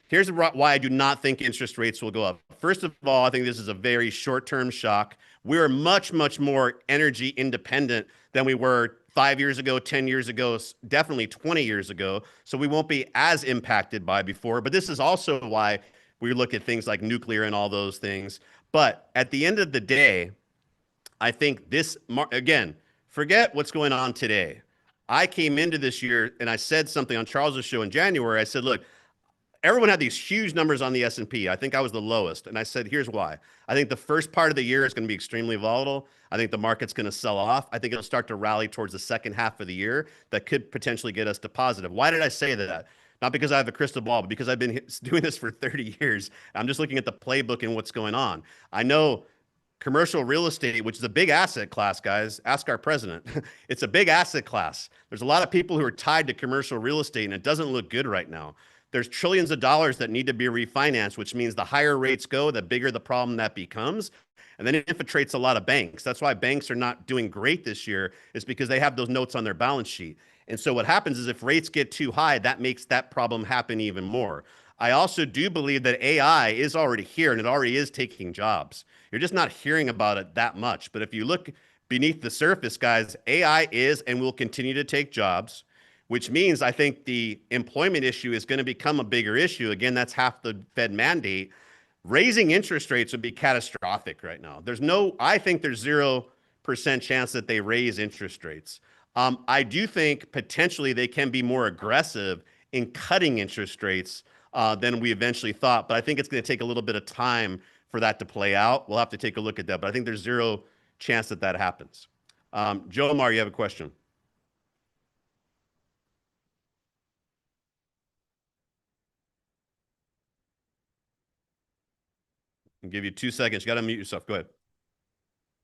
Here's why I do not think interest rates will go up. First of all, I think this is a very short-term shock. We are much, much more energy independent than we were 5 years ago, 10 years ago, definitely 20 years ago. So we won't be as impacted by before. But this is also why we look at things like nuclear and all those things. But at the end of the day, I think this, again, forget what's going on today. I came into this year and I said something on Charles's show in January. I said, look, everyone had these huge numbers on the S&P. I think I was the lowest. And I said, here's why. I think the first part of the year is going to be extremely volatile. I think the market's going to sell off. I think it'll start to rally towards the second half of the year that could potentially get us to positive. Why did I say that? Not because I have a crystal ball, but because I've been doing this for 30 years. I'm just looking at the playbook and what's going on. I know commercial real estate, which is a big asset class, guys. Ask our president. It's a big asset class. There's a lot of people who are tied to commercial real estate, and it doesn't look good right now. There's trillions of dollars that need to be refinanced, which means the higher rates go, the bigger the problem that becomes. And then it infiltrates a lot of banks. That's why banks are not doing great this year, is because they have those notes on their balance sheet. And so what happens is if rates get too high, that makes that problem happen even more. I also do believe that AI is already here and it already is taking jobs. You're just not hearing about it that much. But if you look beneath the surface, guys, AI is and will continue to take jobs, which means I think the employment issue is going to become a bigger issue. Again, that's half the Fed mandate. Raising interest rates would be catastrophic right now. I think there's 0% chance that they raise interest rates. I do think potentially they can be more aggressive in cutting interest rates than we eventually thought. But I think it's going to take a little bit of time for that to play out. We'll have to take a look at that. But I think there's 0 chance that that happens. Joe Mar, you have a question. I'll give you 2 seconds. You got to unmute yourself. Go ahead.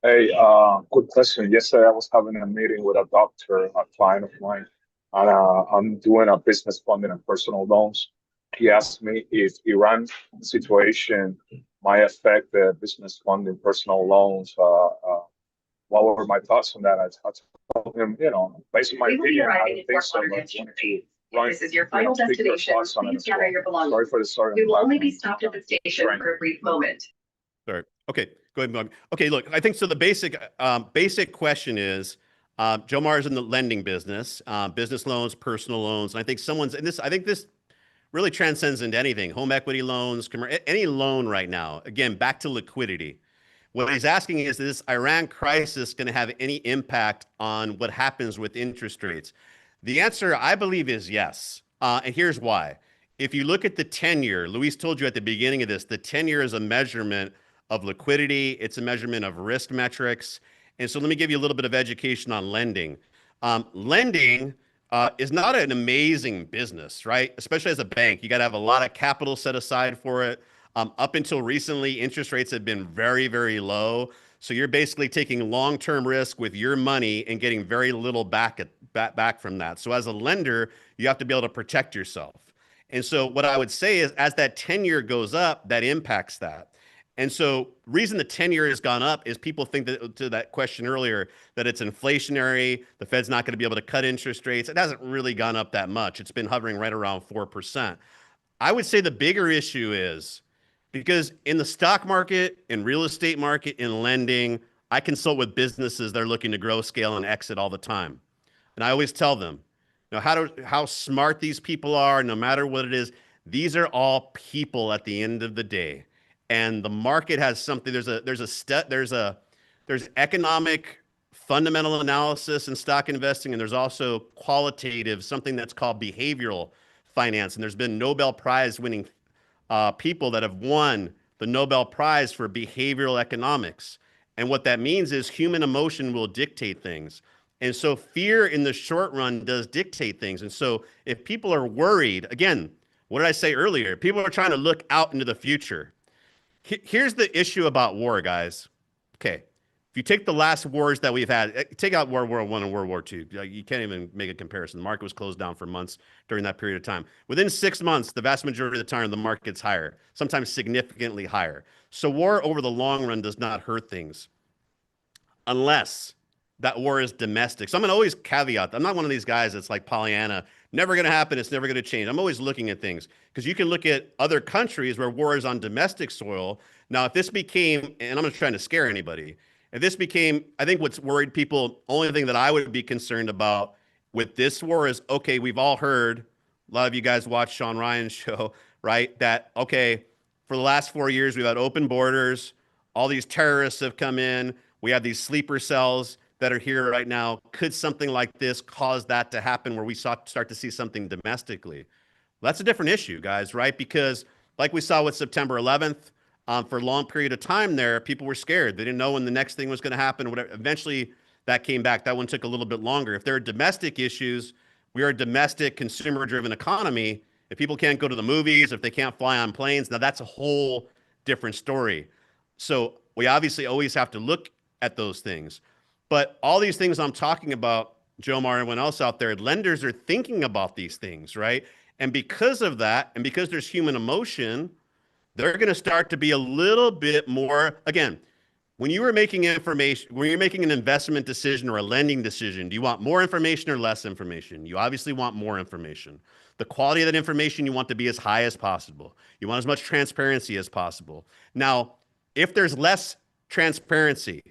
Hey, good question. Yesterday, I was having a meeting with a doctor, a client of mine, and I'm doing a business funding and personal loans. He asked me if Iran situation might affect the business funding, personal loans. What were my thoughts on that? I told him, based on my opinion, I don't think so. But I wanted to This is your final destination. Please gather your belongings. Sorry for the story. We will only be stopped at the station for a brief moment. Sorry. Okay, go ahead. Okay, look, I think so. The basic question is, Joe Mar is in the lending business, business loans, personal loans, and I think I think this really transcends into anything: home equity loans, any loan right now. Again, back to liquidity. What he's asking is this Iran crisis going to have any impact on what happens with interest rates? The answer, I believe, is yes. And here's why. If you look at the 10-year, Luis told you at the beginning of this, the 10-year is a measurement of liquidity. It's a measurement of risk metrics. And so let me give you a little bit of education on lending. Lending is not an amazing business, right? Especially as a bank. You got to have a lot of capital set aside for it. Up until recently, interest rates have been very, very low. So you're basically taking long-term risk with your money and getting very little back from that. So as a lender, you have to be able to protect yourself. And so what I would say is as that 10-year goes up, that impacts that. And so reason the 10-year has gone up is people think that, to that question earlier, that it's inflationary, the Fed's not going to be able to cut interest rates. It hasn't really gone up that much. It's been hovering right around 4%. I would say the bigger issue is because in the stock market, in real estate market, in lending, I consult with businesses that are looking to grow, scale, and exit all the time. And I always tell them, how smart these people are, no matter what it is, these are all people at the end of the day. And the market has something, there's economic fundamental analysis in stock investing, and there's also qualitative, something that's called behavioral finance. And there's been Nobel Prize winning people that have won the Nobel Prize for behavioral economics. And what that means is human emotion will dictate things. And so fear in the short run does dictate things. And so if people are worried, again, what did I say earlier? People are trying to look out into the future. Here's the issue about war, guys. Okay. If you take the last wars that we've had, take out World War I and World War II. You can't even make a comparison. The market was closed down for months during that period of time. Within 6 months, the vast majority of the time, the market's higher, sometimes significantly higher. So war over the long run does not hurt things unless that war is domestic. So I'm going to always caveat. I'm not one of these guys that's like Pollyanna, never going to happen. It's never going to change. I'm always looking at things because you can look at other countries where war is on domestic soil. Now, if this became, and I'm not trying to scare anybody, if this became, I think what's worried people, only thing that I would be concerned about with this war is, okay, we've all heard, a lot of you guys watch Sean Ryan's show, right? That, okay, for the last 4 years, we've had open borders. All these terrorists have come in. We have these sleeper cells that are here right now. Could something like this cause that to happen where we start to see something domestically? That's a different issue, guys, right? Because like we saw with September 11th, for a long period of time there, people were scared. They didn't know when the next thing was going to happen or whatever. Eventually, that came back. That one took a little bit longer. If there are domestic issues, we are a domestic consumer-driven economy. If people can't go to the movies, if they can't fly on planes, now that's a whole different story. So we obviously always have to look at those things. But all these things I'm talking about, Joe Mar and everyone else out there, lenders are thinking about these things, right? And because of that, and because there's human emotion, they're going to start to be a little bit more, again, when you are making information, when you're making an investment decision or a lending decision, do you want more information or less information? You obviously want more information. The quality of that information you want to be as high as possible. You want as much transparency as possible. Now, if there's less transparency,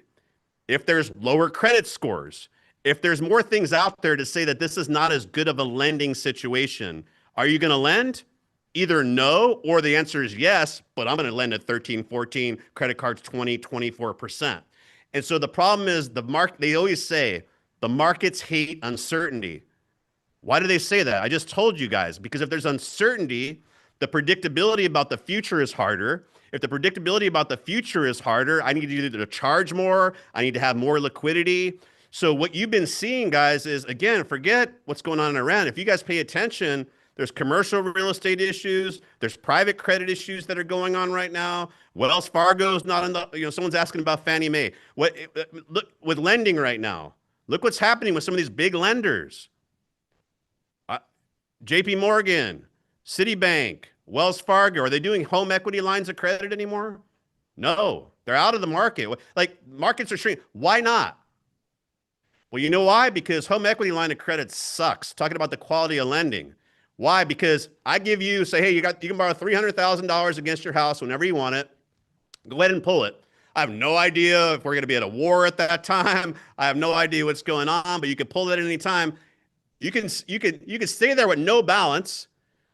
if there's lower credit scores, if there's more things out there to say that this is not as good of a lending situation, are you going to lend? Either no, or the answer is yes, but I'm going to lend at 13, 14, credit cards 20, 24%. And so the problem is they always say the markets hate uncertainty. Why do they say that? I just told you guys, because if there's uncertainty, the predictability about the future is harder. If the predictability about the future is harder, I need either to charge more, I need to have more liquidity. So what you've been seeing, guys, is, again, forget what's going on in Iran. If you guys pay attention, there's commercial real estate issues. There's private credit issues that are going on right now. Wells Fargo's not in the, someone's asking about Fannie Mae. Look with lending right now. Look what's happening with some of these big lenders. JP Morgan, Citibank, Wells Fargo, are they doing home equity lines of credit anymore? No, they're out of the market. Like, markets are shrinking. Why not? Well, you know why? Because home equity line of credit sucks. Talking about the quality of lending. Why? Because I give you, say, hey, you can borrow $300,000 against your house whenever you want it. Go ahead and pull it. I have no idea if we're going to be at a war at that time. I have no idea what's going on, but you can pull it at any time. You can stay there with no balance.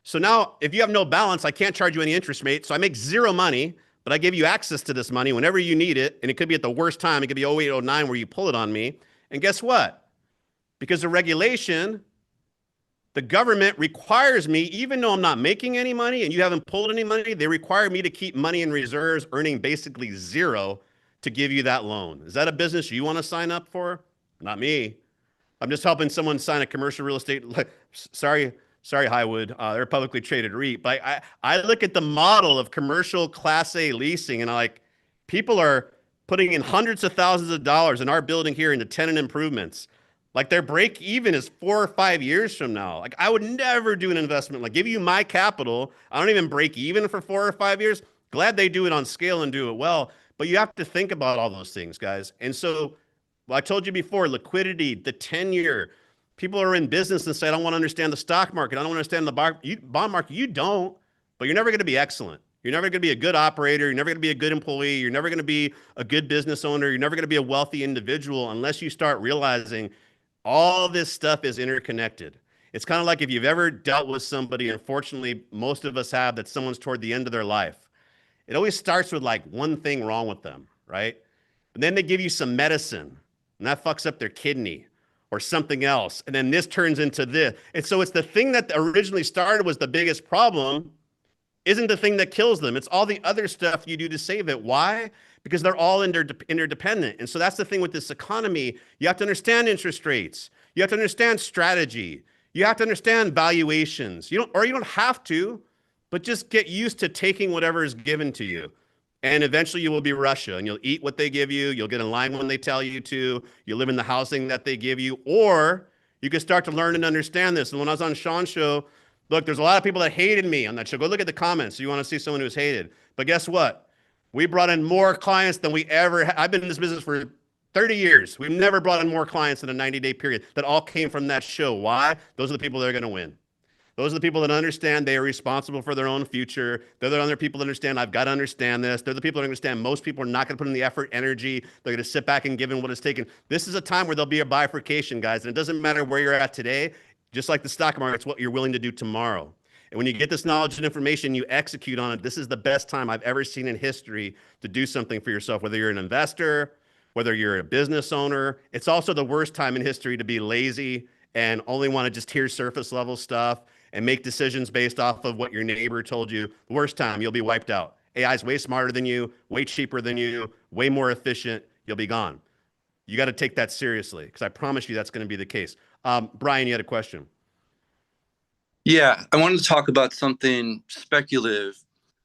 So now, if you have no balance, I can't charge you any interest rate. So I make zero money, but I give you access to this money whenever you need it. And it could be at the worst time. It could be 08, 09 where you pull it on me. And guess what? Because of regulation, the government requires me, even though I'm not making any money and you haven't pulled any money, they require me to keep money in reserves, earning basically zero to give you that loan. Is that a business you want to sign up for? Not me. I'm just helping someone sign a commercial real estate. Sorry, Highwood. They're a publicly traded REIT. But I look at the model of commercial Class A leasing, and people are putting in hundreds of thousands of dollars in our building here into tenant improvements. Like, their break even is 4 or 5 years from now. Like, I would never do an investment, like, give you my capital. I don't even break even for 4 or 5 years. Glad they do it on scale and do it well. But you have to think about all those things, guys. And so, I told you before, liquidity, the 10-year. People are in business and say, I don't want to understand the stock market. I don't understand the bond market. You don't, but you're never going to be excellent. You're never going to be a good operator. You're never going to be a good employee. You're never going to be a good business owner. You're never going to be a wealthy individual unless you start realizing all this stuff is interconnected. It's kind of like if you've ever dealt with somebody, unfortunately, most of us have, that someone's toward the end of their life. It always starts with like one thing wrong with them, right? And then they give you some medicine, and that fucks up their kidney or something else. And then this turns into this. And so it's the thing that originally started was the biggest problem isn't the thing that kills them. It's all the other stuff you do to save it. Why? Because they're all interdependent. And so that's the thing with this economy. You have to understand interest rates. You have to understand strategy. You have to understand valuations. You don't have to, but just get used to taking whatever is given to you. And eventually you will be Russia, and you'll eat what they give you. You'll get in line when they tell you to. You live in the housing that they give you. Or you can start to learn and understand this. And when I was on Sean's show, look, there's a lot of people that hated me on that show. Go look at the comments. You want to see someone who's hated. But guess what? We brought in more clients than we ever had. I've been in this business for 30 years. We've never brought in more clients in a 90-day period that all came from that show. Why? Those are the people that are going to win. Those are the people that understand they are responsible for their own future. They're the other people that understand, I've got to understand this. They're the people that understand most people are not going to put in the effort, energy. They're going to sit back and give in what it's taken. This is a time where there'll be a bifurcation, guys. And it doesn't matter where you're at today. Just like the stock market, it's what you're willing to do tomorrow. And when you get this knowledge and information, you execute on it. This is the best time I've ever seen in history to do something for yourself, whether you're an investor, whether you're a business owner. It's also the worst time in history to be lazy and only want to just hear surface level stuff and make decisions based off of what your neighbor told you, the worst time, you'll be wiped out. AI is way smarter than you, way cheaper than you, way more efficient. You'll be gone. You got to take that seriously because I promise you that's going to be the case. Brian, you had a question. Yeah, I wanted to talk about something speculative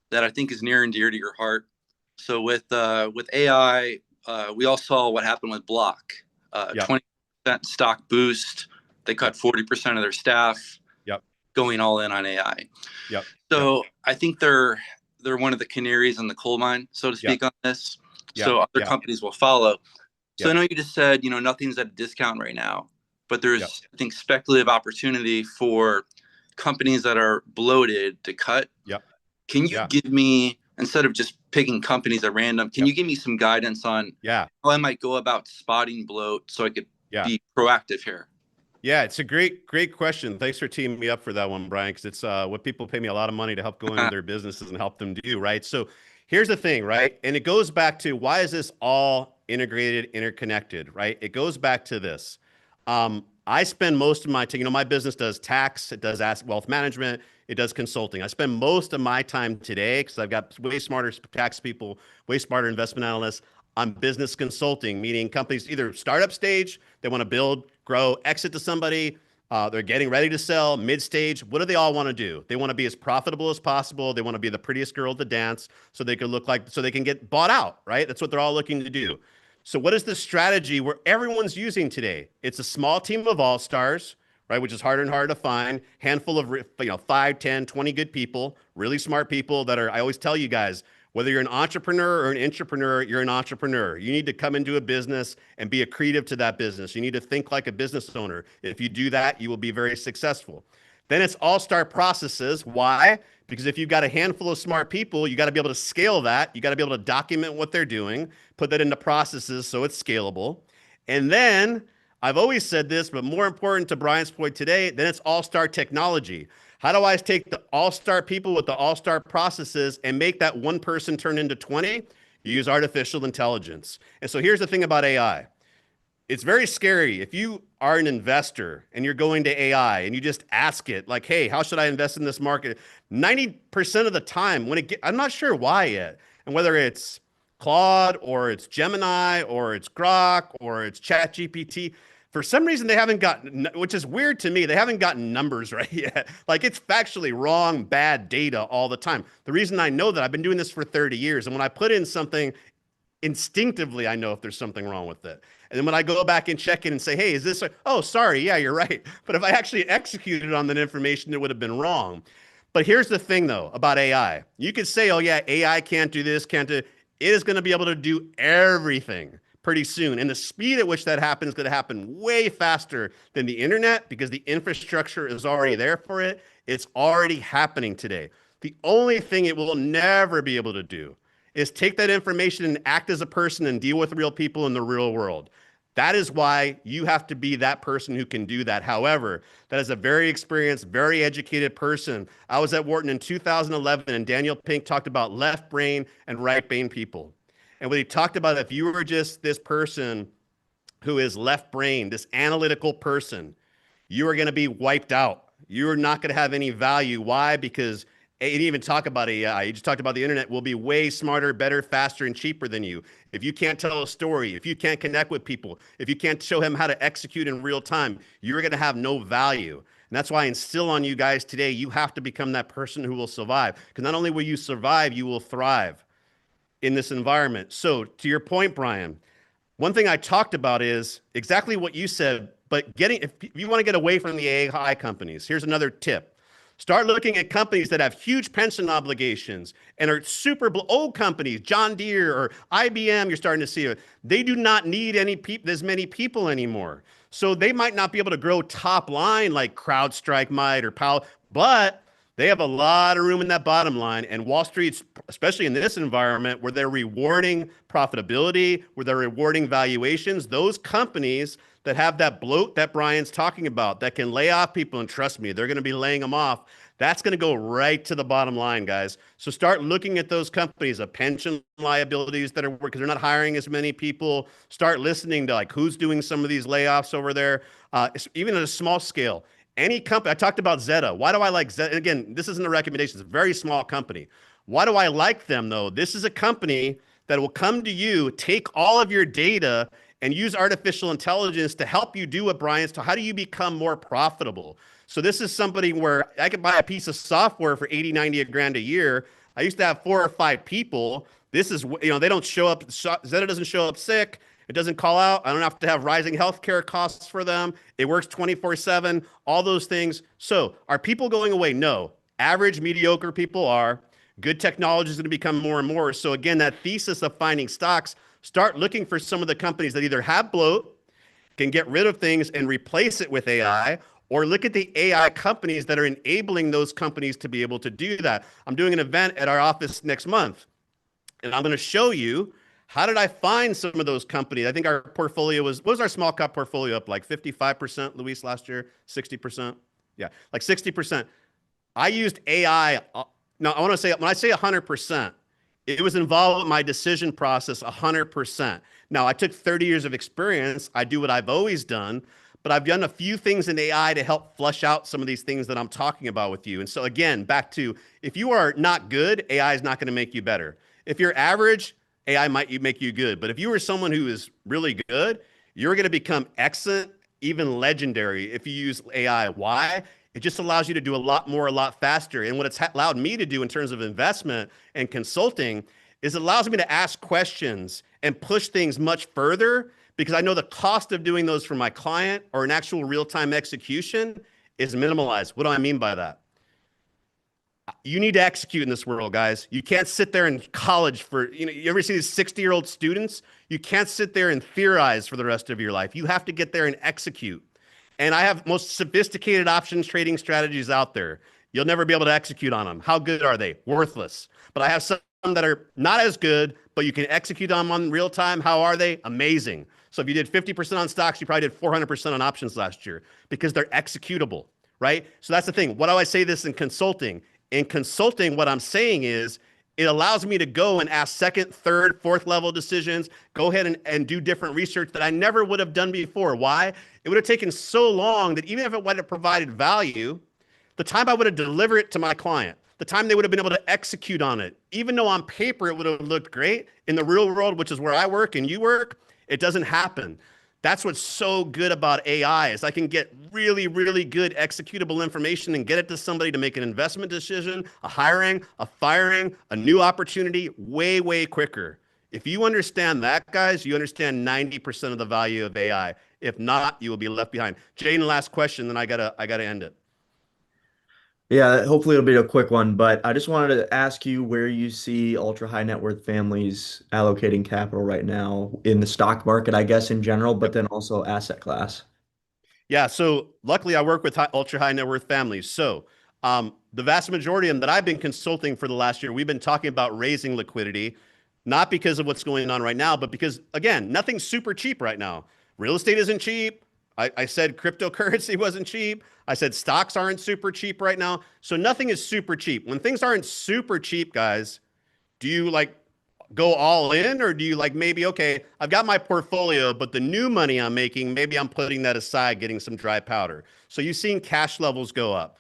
that I think is near and dear to your heart. So with AI, we all saw what happened with Block. Yep. 20% stock boost. They cut 40% of their staff. Yep. Going all in on AI. Yep. So Yep. I think they're one of the canaries in the coal mine, so to speak, on this. So other companies will follow. So I know you just said, nothing's at a discount right now, but there's, I think, speculative opportunity for companies that are bloated to cut. Yep. Can you give me, instead of just picking companies at random, can you give me some guidance on how I might go about spotting bloat so I could be proactive here? Yeah, it's a great question. Thanks for teaming me up for that one, Brian, because it's what people pay me a lot of money to help go into their businesses and help them do, right? So here's the thing, right? And it goes back to why is this all integrated, interconnected, right? It goes back to this. I spend most of my time, my business does tax, it does asset wealth management, it does consulting. I spend most of my time today, because I've got way smarter tax people, way smarter investment analysts, on business consulting, meaning companies either startup stage, they want to build, grow, exit to somebody, they're getting ready to sell, mid-stage. What do they all want to do? They want to be as profitable as possible. They want to be the prettiest girl at the dance so they can so they can get bought out, right? That's what they're all looking to do. So what is the strategy where everyone's using today? It's a small team of all-stars, right, which is harder and harder to find, handful of 5, 10, 20 good people, really smart people that are, I always tell you guys, whether you're an entrepreneur or an intrapreneur, you're an entrepreneur. You need to come into a business and be accretive to that business. You need to think like a business owner. If you do that, you will be very successful. Then it's all-star processes. Why? Because if you've got a handful of smart people, you got to be able to scale that. You got to be able to document what they're doing, put that into processes so it's scalable. And then, I've always said this, but more important to Brian's point today, then it's all-star technology. How do I take the all-star people with the all-star processes and make that one person turn into 20? You use artificial intelligence. And so here's the thing about AI. It's very scary. If you are an investor and you're going to AI and you just ask it like, hey, how should I invest in this market? 90% of the time I'm not sure why yet. And whether it's Claude or it's Gemini or it's Grok or it's ChatGPT, for some reason they haven't gotten, which is weird to me, they haven't gotten numbers right yet. Like it's factually wrong, bad data all the time. The reason I know that, I've been doing this for 30 years. And when I put in something, instinctively, I know if there's something wrong with it. And then when I go back and check it and say, hey, is this, oh, sorry, yeah, you're right. But if I actually executed on that information, it would have been wrong. But here's the thing, though, about AI. You could say, oh, yeah, AI can't do this, can't do it. It is going to be able to do everything pretty soon. And the speed at which that happens is going to happen way faster than the internet because the infrastructure is already there for it. It's already happening today. The only thing it will never be able to do is take that information and act as a person and deal with real people in the real world. That is why you have to be that person who can do that. However, that is a very experienced, very educated person. I was at Wharton in 2011, and Daniel Pink talked about left brain and right brain people. And what he talked about, if you were just this person who is left brain, this analytical person, you are going to be wiped out. You're not going to have any value. Why? Because he didn't even talk about AI. He just talked about the internet will be way smarter, better, faster, and cheaper than you. If you can't tell a story, if you can't connect with people, if you can't show him how to execute in real time, you're going to have no value. And that's why I instill on you guys today, you have to become that person who will survive. Because not only will you survive, you will thrive in this environment. So to your point, Brian, one thing I talked about is exactly what you said, but if you want to get away from the AI companies, here's another tip. Start looking at companies that have huge pension obligations and are super old companies, John Deere or IBM, you're starting to see it. They do not need as many people anymore. So they might not be able to grow top line like CrowdStrike might or Powell, but they have a lot of room in that bottom line. And Wall Street's, especially in this environment where they're rewarding profitability, where they're rewarding valuations, those companies that have that bloat that Brian's talking about, that can lay off people, and trust me, they're going to be laying them off. That's going to go right to the bottom line, guys. So start looking at those companies of pension liabilities that are working. They're not hiring as many people. Start listening to like who's doing some of these layoffs over there, even at a small scale. Any company, I talked about Zeta. Why do I like Zeta? And again, this isn't a recommendation. It's a very small company. Why do I like them though? This is a company that will come to you, take all of your data and use artificial intelligence to help you do what Brian's to. How do you become more profitable? So this is somebody where I could buy a piece of software for 80, 90 grand a year. I used to have 4 or 5 people. This is, they don't show up. Zeta doesn't show up sick. It doesn't call out. I don't have to have rising healthcare costs for them. It works 24/7, all those things. So are people going away? No. Average, mediocre people are. Good technology is going to become more and more. So again, that thesis of finding stocks, start looking for some of the companies that either have bloat, can get rid of things and replace it with AI, or look at the AI companies that are enabling those companies to be able to do that. I'm doing an event at our office next month, and I'm going to show you how did I find some of those companies. I think our portfolio what was our small cap portfolio up like 55%, Luis, last year? 60%? Yeah, like 60%. I used AI. Now, I want to say, when I say 100%, it was involved with my decision process 100%. Now, I took 30 years of experience. I do what I've always done, but I've done a few things in AI to help flush out some of these things that I'm talking about with you. And so again, back to, if you are not good, AI is not going to make you better. If you're average, AI might make you good. But if you are someone who is really good, you're going to become excellent, even legendary if you use AI. Why? It just allows you to do a lot more, a lot faster. And what it's allowed me to do in terms of investment and consulting is it allows me to ask questions and push things much further, because I know the cost of doing those for my client or an actual real-time execution is minimalized. What do I mean by that? You need to execute in this world, guys. You can't sit there in college for, you ever see these 60-year-old students? You can't sit there and theorize for the rest of your life. You have to get there and execute. And I have most sophisticated options trading strategies out there. You'll never be able to execute on them. How good are they? Worthless. But I have some that are not as good, but you can execute on them on real time. How are they? Amazing. So if you did 50% on stocks, you probably did 400% on options last year because they're executable, right? So that's the thing. What do I say this in consulting? In consulting, what I'm saying is it allows me to go and ask second, third, fourth level decisions, go ahead and do different research that I never would have done before. Why? It would have taken so long that even if it would have provided value, the time I would have delivered it to my client, the time they would have been able to execute on it, even though on paper it would have looked great, in the real world, which is where I work and you work, it doesn't happen. That's what's so good about AI is I can get really, really good executable information and get it to somebody to make an investment decision, a hiring, a firing, a new opportunity way, way quicker. If you understand that, guys, you understand 90% of the value of AI. If not, you will be left behind. Jane, last question, then I gotta end it. Yeah, hopefully it'll be a quick one, but I just wanted to ask you where you see ultra high net worth families allocating capital right now in the stock market, I guess in general, but then also asset class. Yeah, so luckily I work with ultra high net worth families. So the vast majority of them that I've been consulting for the last year, we've been talking about raising liquidity, not because of what's going on right now, but because, again, nothing's super cheap right now. Real estate isn't cheap. I said cryptocurrency wasn't cheap. I said stocks aren't super cheap right now. So nothing is super cheap. When things aren't super cheap, guys, do you like go all in, or do you like maybe, okay, I've got my portfolio, but the new money I'm making, maybe I'm putting that aside, getting some dry powder. So you've seen cash levels go up.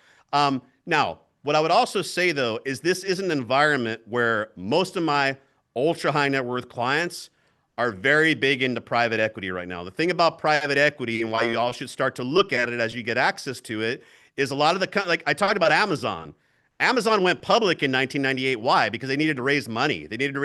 Now, what I would also say though, is this is an environment where most of my ultra high net worth clients are very big into private equity right now. The thing about private equity and why you all should start to look at it as you get access to it is a lot of the, like I talked about Amazon. Amazon went public in 1998. Why? Because they needed to raise money. They needed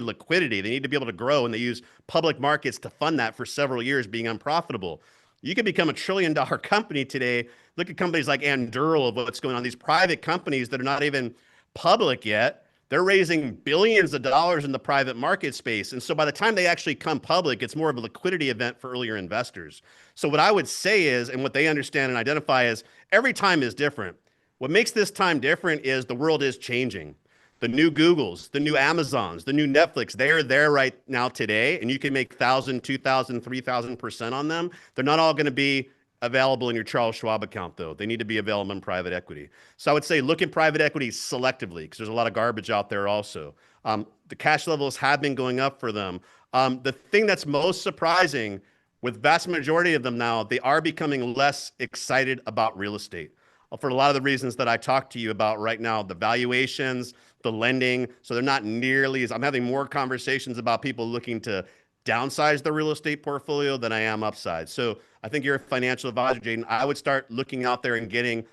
liquidity. They needed to be able to grow, and they used public markets to fund that for several years, being unprofitable. You can become $1 trillion company today. Look at companies like Anduril of what's going on. These private companies that are not even public yet, they're raising billions of dollars in the private market space. And so by the time they actually come public, it's more of a liquidity event for earlier investors. So what I would say is, and what they understand and identify is, every time is different. What makes this time different is the world is changing. The new Googles, the new Amazons, the new Netflix, they're there right now today, and you can make 1,000, 2,000, 3,000% on them. They're not all going to be available in your Charles Schwab account, though. They need to be available in private equity. So I would say look at private equity selectively, because there's a lot of garbage out there also. The cash levels have been going up for them. The thing that's most surprising, with vast majority of them now, they are becoming less excited about real estate for a lot of the reasons that I talked to you about right now, the valuations, the lending. So they're not nearly as, I'm having more conversations about people looking to downsize their real estate portfolio than I am upside. So I think you're a financial advisor, Jaden. I would start looking out there and getting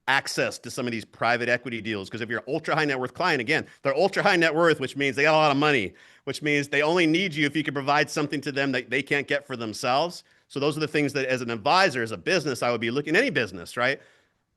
access to some of these private equity deals. Because if you're an ultra high net worth client, again, they're ultra high net worth, which means they got a lot of money, which means they only need you if you can provide something to them that they can't get for themselves. So those are the things that as an advisor, as a business, I would be looking, any business, right?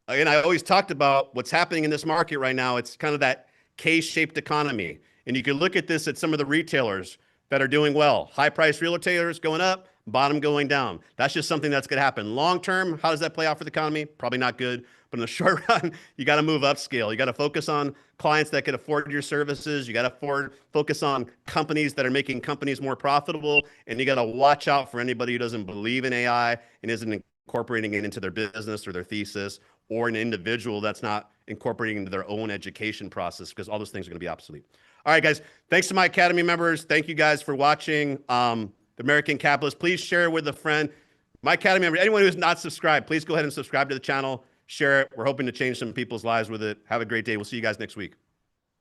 Again, I always talked about what's happening in this market right now. It's kind of that K-shaped economy. And you can look at this at some of the retailers that are doing well. High price retailers going up, bottom going down. That's just something that's going to happen. Long term, how does that play out for the economy? Probably not good. But in the short run, you got to move upscale. You got to focus on clients that can afford your services. You got to focus on companies that are making companies more profitable. And you got to watch out for anybody who doesn't believe in AI and isn't incorporating it into their business or their thesis, or an individual that's not incorporating into their own education process, because all those things are going to be obsolete. All right, guys. Thanks to my Academy members. Thank you guys for watching The American Capitalist. Please share it with a friend. My Academy member, anyone who's not subscribed, please go ahead and subscribe to the channel. Share it. We're hoping to change some people's lives with it. Have a great day. We'll see you guys next week.